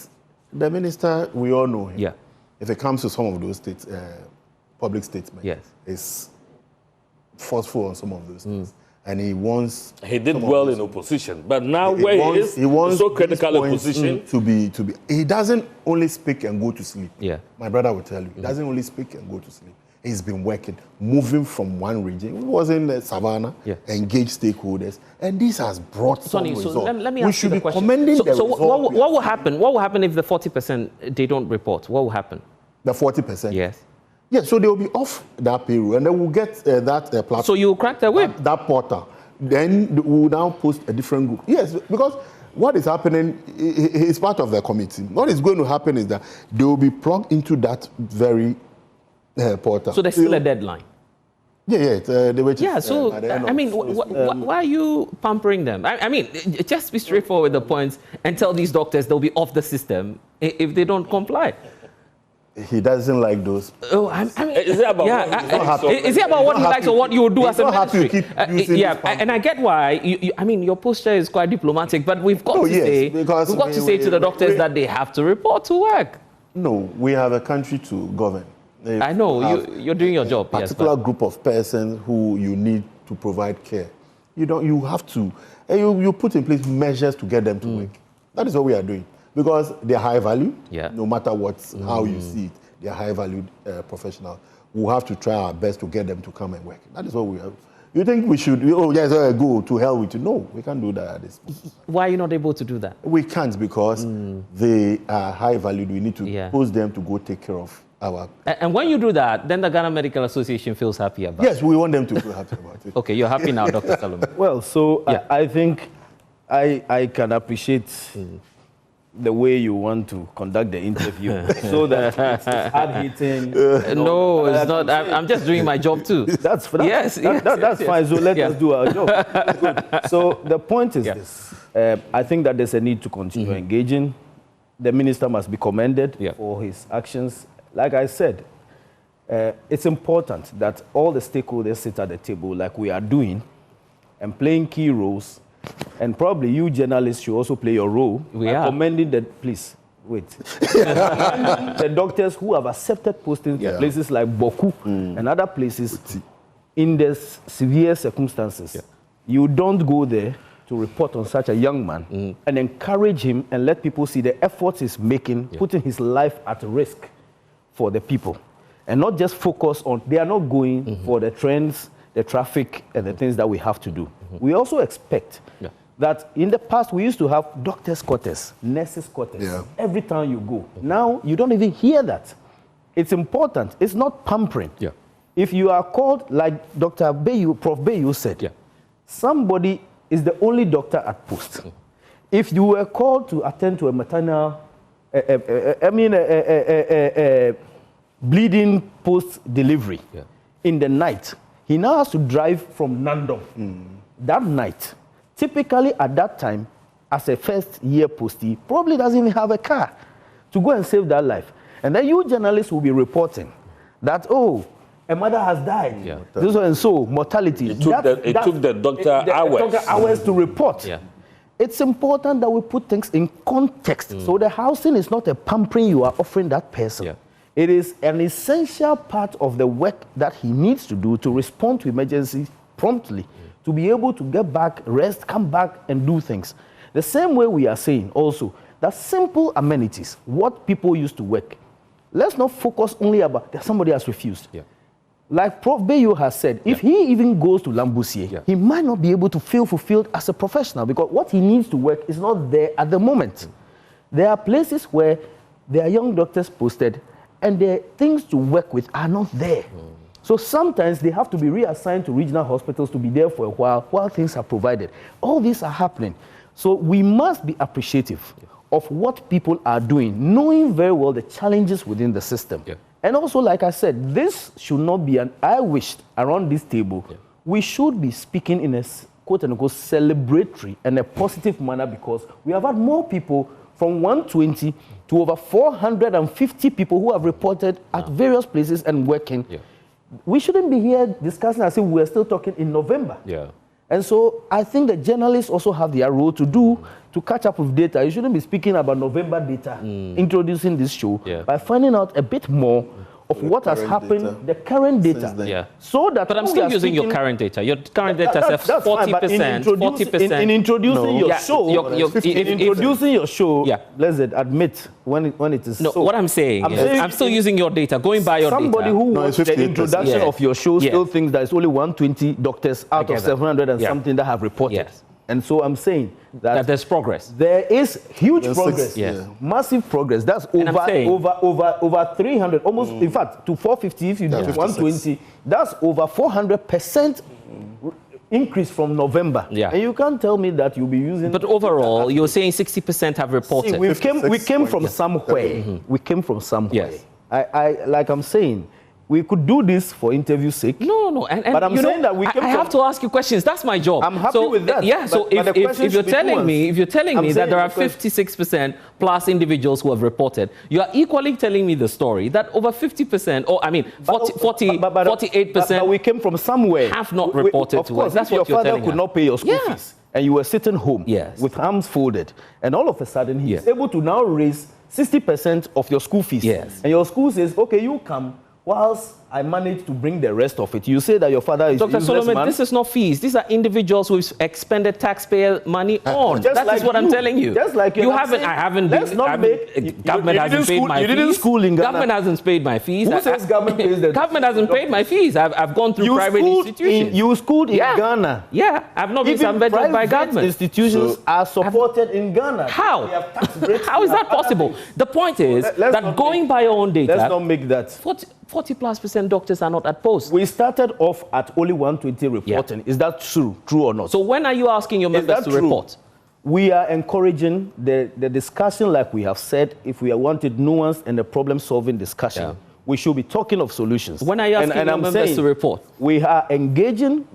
the minister, we all know him. If it comes to some of those states, public statements, is forceful on some of those things. And he wants... He did well in opposition, but now where he is so critical a position... To be... He doesn't only speak and go to sleep. My brother will tell you. He doesn't only speak and go to sleep. He's been working, moving from one region. He was in Savannah, engaged stakeholders, and this has brought some results. So let me ask you the question. What will happen? What will happen if the 40% they don't report? What will happen? The 40%? Yes. Yeah, so they will be off that payroll, and then we'll get that platform. So you will crack the whip? That portal. Then we'll now post a different group. Yes, because what is happening is part of the committee. What is going to happen is that they will be plugged into that very portal. So there's still a deadline? They were I mean, why are you pampering them? I mean, just be straightforward with the points and tell these doctors they'll be off the system if they don't comply. He doesn't like those. Oh, I mean, is it about is it about what he likes or what you would do as a ministry? And I get why. I mean, your posture is quite diplomatic, but we've got to say to the doctors that they have to report to work. No, we have a country to govern. I know you're doing your job. A particular group of persons who you need to provide care. You have to, and you put in place measures to get them to work. That is what we are doing. Because they're high value, no matter how you see it, they're high valued professionals. We'll have to try our best to get them to come and work. That is what we have. You think we should, go to hell with you? No, we can't do that at this point. Why are you not able to do that? We can't because they are high valued. We need to post them to go take care of our... And when you do that, then the Ghana Medical Association feels happy about it. Yes, we want them to feel happy about it. Okay, you're happy now, Dr. Salome. Well, so I think I can appreciate the way you want to conduct the interview so that it's hard-hitting. No, it's not. I'm just doing my job too. That's fine. So let us do our job. Good. So the point is this. I think that there's a need to continue engaging. The minister must be commended for his actions. Like I said, it's important that all the stakeholders sit at the table like we are doing and playing key roles. And probably you journalists should also play your role by commending the the doctors who have accepted postings in places like Boku and other places in the severe circumstances. You don't go there to report on such a young man and encourage him and let people see the efforts he's making, putting his life at risk for the people. And not just focus on, they are not going for the trends, the traffic, and the things that we have to do. We also expect that in the past we used to have doctors' quarters, nurses' quarters, every time you go. Now you don't even hear that. It's important. It's not pampering. If you are called, like Dr. Bayu, Prof. Bayu said, somebody is the only doctor at post. If you were called to attend to a maternal, bleeding post-delivery in the night, he now has to drive from Nandong that night. Typically at that time, as a first-year postee, probably doesn't even have a car to go and save that life. And then you journalists will be reporting that, oh, a mother has died. This and so, mortality. It took the doctor hours to report. It's important that we put things in context. So the housing is not a pampering you are offering that person. It is an essential part of the work that he needs to do to respond to emergencies promptly, to be able to get back, rest, come back, and do things. The same way we are saying also that simple amenities, what people used to work, let's not focus only about that somebody has refused. Like Prof. Bayo has said, if he even goes to Lambusier, he might not be able to feel fulfilled as a professional because what he needs to work is not there at the moment. There are places where there are young doctors posted and the things to work with are not there. So sometimes they have to be reassigned to regional hospitals to be there for a while things are provided. All these are happening. So we must be appreciative of what people are doing, knowing very well the challenges within the system. And also, like I said, this should not be I wished around this table, we should be speaking in a quote-unquote celebratory and a positive manner because we have had more people from 120 to over 450 people who have reported at various places and working. We shouldn't be here discussing as if we're still talking in November. And so I think the journalists also have their role to do to catch up with data. You shouldn't be speaking about November data, introducing this show by finding out a bit more of what has happened, the current data. So that but I'm still using your current data. Your current data says 40%, 40%. In introducing your show, introducing your show, let's admit when it is so. What I'm saying is, I'm still using your data, going by your data. Somebody who watched the introduction of your show still thinks that it's only 120 doctors out of 700 and something that have reported. And so I'm saying that there's progress. There is huge progress, massive progress. That's over 300, almost, in fact, to 450 if you do 120, that's over 400% increase from November. And you can't tell me that you'll be using... But overall, you're saying 60% have reported. See, we came from somewhere. We came from somewhere. Like I'm saying, we could do this for interview's sake. No. But I'm saying that we I have to ask you questions. That's my job. I'm happy with that. So if you're telling me that there are 56% plus individuals who have reported, you are equally telling me the story that over 50%, or I mean 48%. But we came from somewhere. Have not reported of course, that's what your father could not pay your school fees, and you were sitting home with arms folded, and all of a sudden he's able to now raise 60% of your school fees. And your school says, okay, you come. Whilst I managed to bring the rest of it. You say that your father is Dr. Solomon, man. this is not fees. These are individuals who've expended taxpayer money on. That like is what I'm telling you. Just like you haven't. I haven't. Government hasn't paid my fees. You didn't school in Ghana. Government hasn't paid my fees. Who says government pays the government hasn't paid my fees. I've gone through private institutions. You schooled in Ghana. Yeah, I've not been subvented by government. Institutions are supported in Ghana. How? How is that possible? The point is that going by your own data. Let's not make that. 40+% doctors are not at post. We started off at only 120 reporting. Is that true or not? So when are you asking your members to report? We are encouraging the discussion, like we have said. If we wanted nuance and a problem-solving discussion, we should be talking of solutions. When are you asking your members to report? We are engaging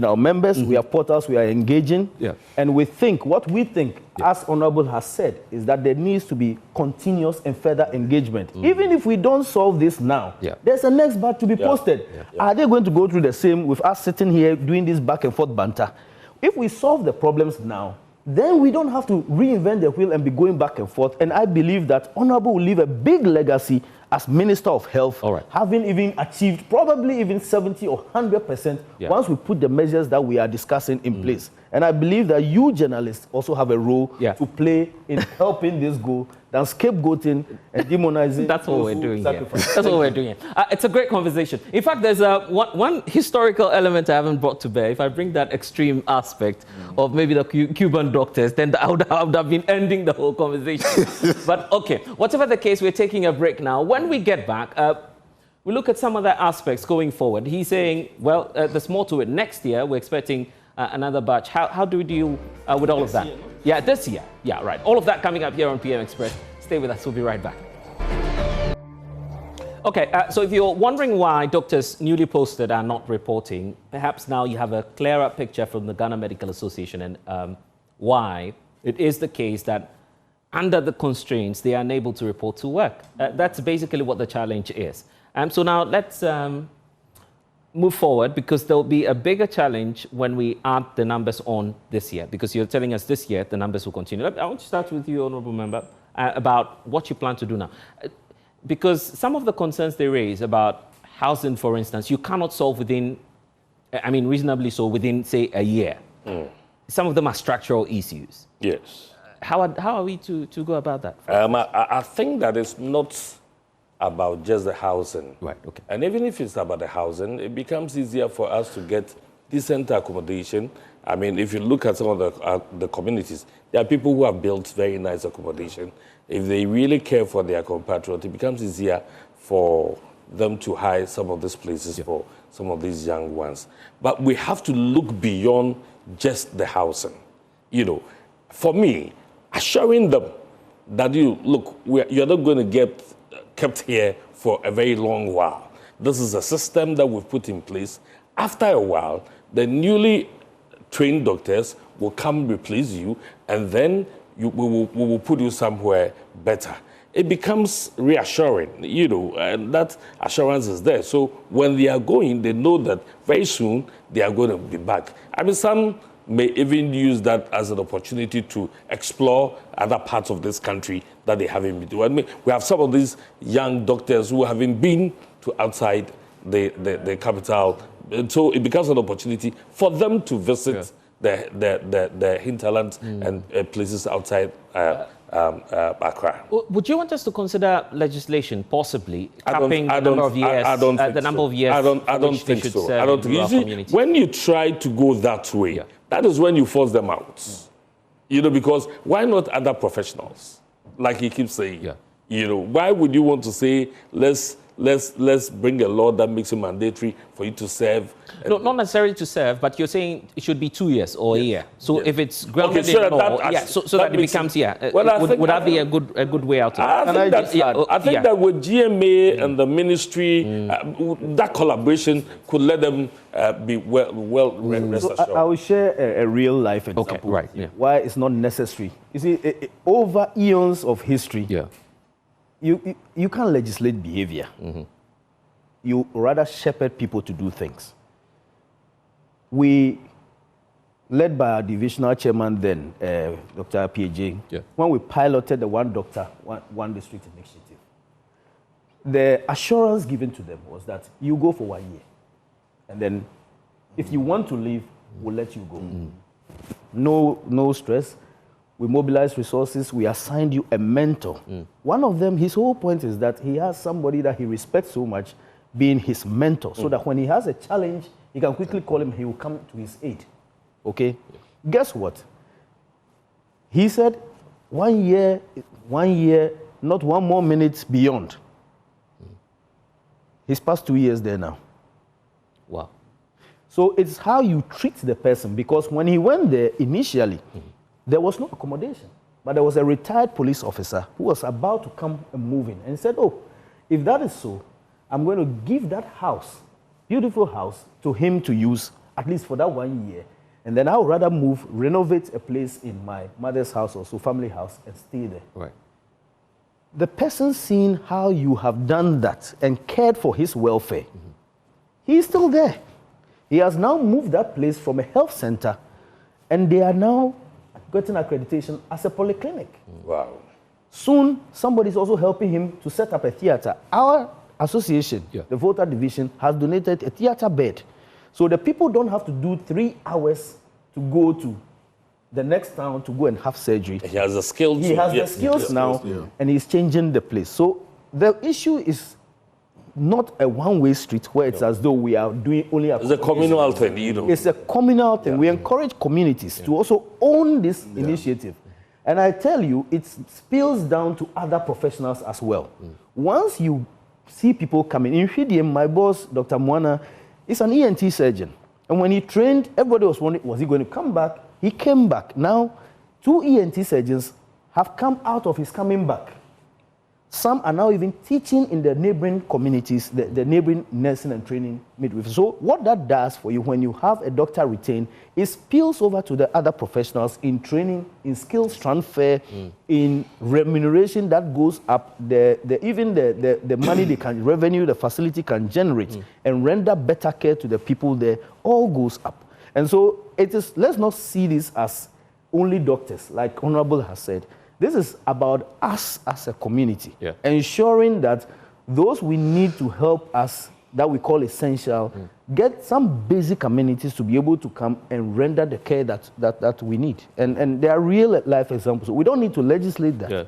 our members. We have portals we are engaging. And we think, what we think, as Honorable has said, is that there needs to be continuous and further engagement. Even if we don't solve this now, there's a next batch to be posted. Are they going to go through the same with us sitting here doing this back and forth banter? If we solve the problems now, then we don't have to reinvent the wheel and be going back and forth. And I believe that Honorable will leave a big legacy as Minister of Health, having even achieved probably even 70 or 100% once we put the measures that we are discussing in place. And I believe that you journalists also have a role to play in helping this go than scapegoating and demonizing. That's what we're doing here. That's what we're doing. It's a great conversation. In fact, there's one historical element I haven't brought to bear. If I bring that extreme aspect of maybe the Cuban doctors, then I would have been ending the whole conversation. But okay, whatever the case, we're taking a break now. When we get back, we look at some other aspects going forward. He's saying, well, there's more to it. Next year, we're expecting another batch. How do we deal with all of that? Yeah, this year. Yeah, right. All of that coming up here on PM Express. Stay with us. We'll be right back. Okay, so if you're wondering why doctors newly posted are not reporting, perhaps now you have a clearer picture from the Ghana Medical Association and why it is the case that under the constraints, they are unable to report to work. That's basically what the challenge is. So now let's move forward, because there will be a bigger challenge when we add the numbers on this year, because you're telling us this year the numbers will continue. I want to start with you, Honourable Member, about what you plan to do now. Because some of the concerns they raise about housing, for instance, you cannot solve within, reasonably so, within, say, a year. Some of them are structural issues. Yes. How are we to go about that? I think that it's not about just the housing. Right, okay. And even if it's about the housing, it becomes easier for us to get decent accommodation. I mean, if you look at some of the communities, there are people who have built very nice accommodation. If they really care for their compatriots, it becomes easier for them to hire some of these places for some of these young ones. But we have to look beyond just the housing. You know, for me, assuring them that you're not going to get kept here for a very long while. This is a system that we've put in place. After a while, the newly trained doctors will come replace you, and then we will put you somewhere better. It becomes reassuring, and that assurance is there. So when they are going, they know that very soon they are going to be back. Some may even use that as an opportunity to explore other parts of this country that they haven't been to. We have some of these young doctors who haven't been to outside the capital, and so it becomes an opportunity for them to visit the hinterland and places outside Accra. Would you want us to consider legislation, possibly capping the number of years? I don't think so. I don't think so. When you try to go that way, that is when you force them out. Because why not other professionals? Like he keeps saying. Why would you want to say let's bring a law that makes it mandatory for you to serve? No, not necessarily to serve, but you're saying it should be 2 years or a year. So if it's grounded in law, so that it becomes would that be a good way out of it? I think that with GMA and the ministry, that collaboration could let them be well rest assured. I will share a real life example. Why it's not necessary. You see, over eons of history. You can't legislate behavior. You rather shepherd people to do things. We, led by our divisional chairman then, Dr. PJ, when we piloted the one doctor, one district initiative, the assurance given to them was that you go for 1 year. And then if you want to leave, we'll let you go. No stress. We mobilize resources. We assigned you a mentor. One of them, his whole point is that he has somebody that he respects so much being his mentor, so that when he has a challenge, he can quickly call him, he will come to his aid. Okay? Guess what? He said 1 year, not one more minute beyond. He's past 2 years there now. Wow. So it's how you treat the person, because when he went there initially, there was no accommodation. But there was a retired police officer who was about to come and move in and said, oh, if that is so, I'm going to give that house, beautiful house, to him to use, at least for that 1 year. And then I would rather renovate a place in my mother's house, also family house, and stay there. Right. The person seeing how you have done that and cared for his welfare, he's still there. He has now moved that place from a health center, and they are now getting accreditation as a polyclinic. Wow. Soon, somebody's also helping him to set up a theater. Our association, the Volta Division, has donated a theater bed. So the people don't have to do 3 hours to go to the next town to go and have surgery. He has the skills. He has the skills now, and he's changing the place. So the issue is not a one-way street where it's as though we are doing only a... It's a communal thing, you know. It's a communal thing. We encourage communities to also own this initiative. And I tell you, it spills down to other professionals as well. Once you see people coming, in Hidiem, my boss, Dr. Mwana, is an ENT surgeon. And when he trained, everybody was wondering, was he going to come back? He came back. Now, 2 ENT surgeons have come out of his coming back. Some are now even teaching in the neighboring communities, the neighboring nursing and training midwifery. So what that does for you when you have a doctor retained, it spills over to the other professionals in training, in skills transfer, in remuneration that goes up, even the money they can, revenue the facility can generate and render better care to the people there, all goes up. And so it is, let's not see this as only doctors, like Honorable has said. This is about us as a community, ensuring that those we need to help us, that we call essential, get some basic amenities to be able to come and render the care that we need. And there are real life examples. We don't need to legislate that.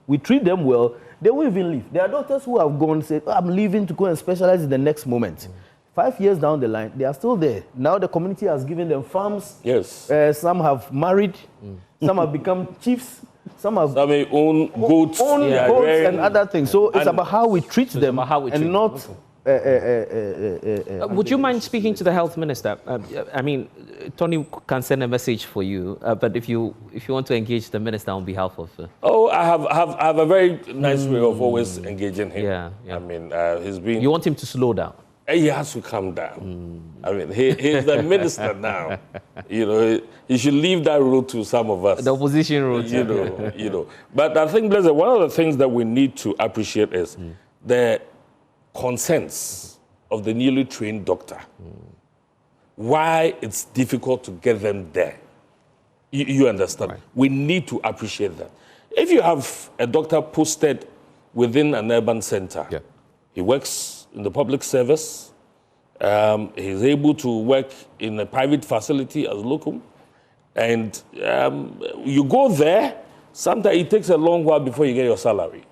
We treat them well, they will even leave. There are doctors who have gone and said, oh, I'm leaving to go and specialize in the next moment. 5 years down the line, they are still there. Now the community has given them farms. Yes. Some have married. Some have become chiefs. Some have own goats, and other things. So it's about how we treat them and not... would you mind speaking to the health minister? I mean, Tony can send a message for you, but if you want to engage the minister on behalf of... Oh, I have a very nice way of always engaging him. I mean, he's been... You want him to slow down? He has to calm down. I mean, he's the minister now. You know, he should leave that road to some of us. The opposition road. You know. But I think, Blessed, one of the things that we need to appreciate is the concerns of the newly trained doctor. Why it's difficult to get them there. You understand? Right. We need to appreciate that. If you have a doctor posted within an urban center, he works in the public service, he's able to work in a private facility as locum, and you go there, sometimes it takes a long while before you get your salary.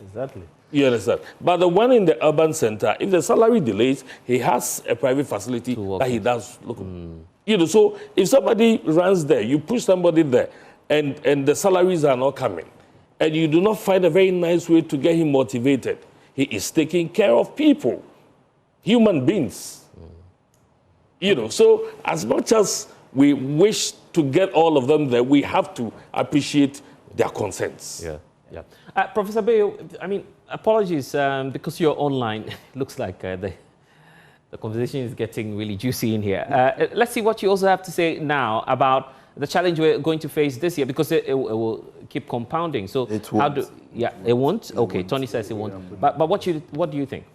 Exactly. You understand? But the one in the urban center, if the salary delays, he has a private facility that he does locum. You know, so if somebody runs there, you push somebody there, and the salaries are not coming, and you do not find a very nice way to get him motivated, he is taking care of people, human beings. You know, so as much as we wish to get all of them there, we have to appreciate their concerns. Professor Bayo, I mean, apologies, because you're online, it looks like the conversation is getting really juicy in here. Let's see what you also have to say now about the challenge we're going to face this year, because it will keep compounding. So it won't. It won't? Okay, Tony says it won't. But what do you think?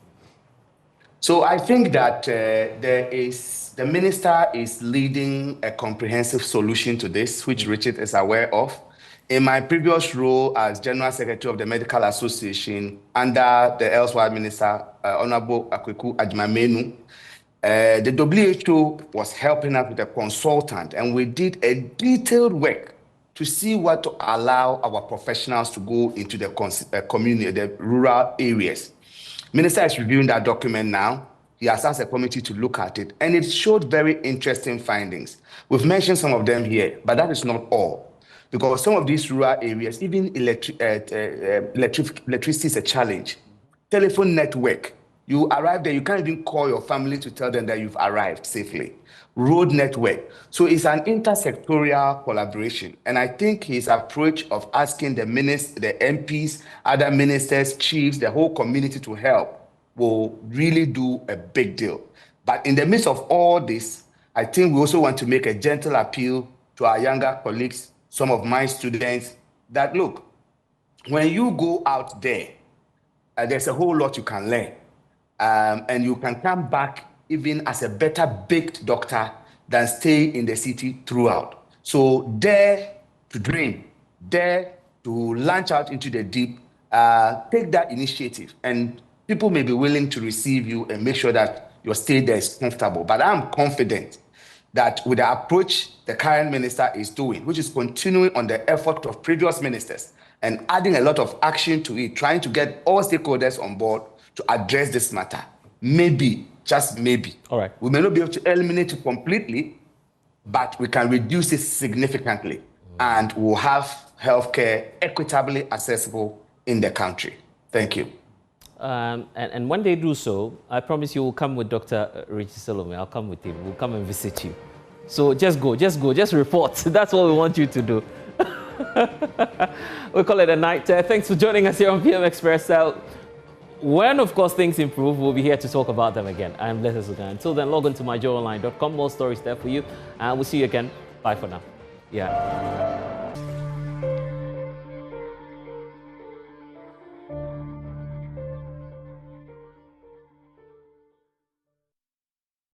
So I think that the minister is leading a comprehensive solution to this, which Richard is aware of. in my previous role as General Secretary of the Medical Association under the elsewhere Minister, Honorable Akweku Adjumamenu, the WHO was helping us with a consultant, and we did a detailed work to see what to allow our professionals to go into the community, the rural areas. Minister is reviewing that document now. He has asked a committee to look at it, and it showed very interesting findings. We've mentioned some of them here, but that is not all. Because some of these rural areas, even electricity is a challenge. Telephone network, you arrive there, you can't even call your family to tell them that you've arrived safely. Road network. So it's an intersectorial collaboration. And I think his approach of asking the MPs, other ministers, chiefs, the whole community to help will really do a big deal. But in the midst of all this, I think we also want to make a gentle appeal to our younger colleagues, some of my students, that look, when you go out there, there's a whole lot you can learn. And you can come back even as a better baked doctor than stay in the city throughout. So dare to dream, dare to launch out into the deep, take that initiative, and people may be willing to receive you and make sure that your stay there is comfortable. But I'm confident that with the approach the current minister is doing, which is continuing on the effort of previous ministers and adding a lot of action to it, trying to get all stakeholders on board to address this matter, maybe, just maybe. All right. We may not be able to eliminate it completely, but we can reduce it significantly, and we'll have healthcare equitably accessible in the country. Thank you. And when they do so, I promise you will come with Dr. Richie Salome. I'll come with him. We'll come and visit you. So just go, just report. That's what we want you to do. We'll call it a night. Thanks for joining us here on PM Express. When, of course, things improve, we'll be here to talk about them again. I'm Blessed Sugan. Until then, log on to myjoyonline.com. More stories there for you. And we'll see you again. Bye for now. Yeah.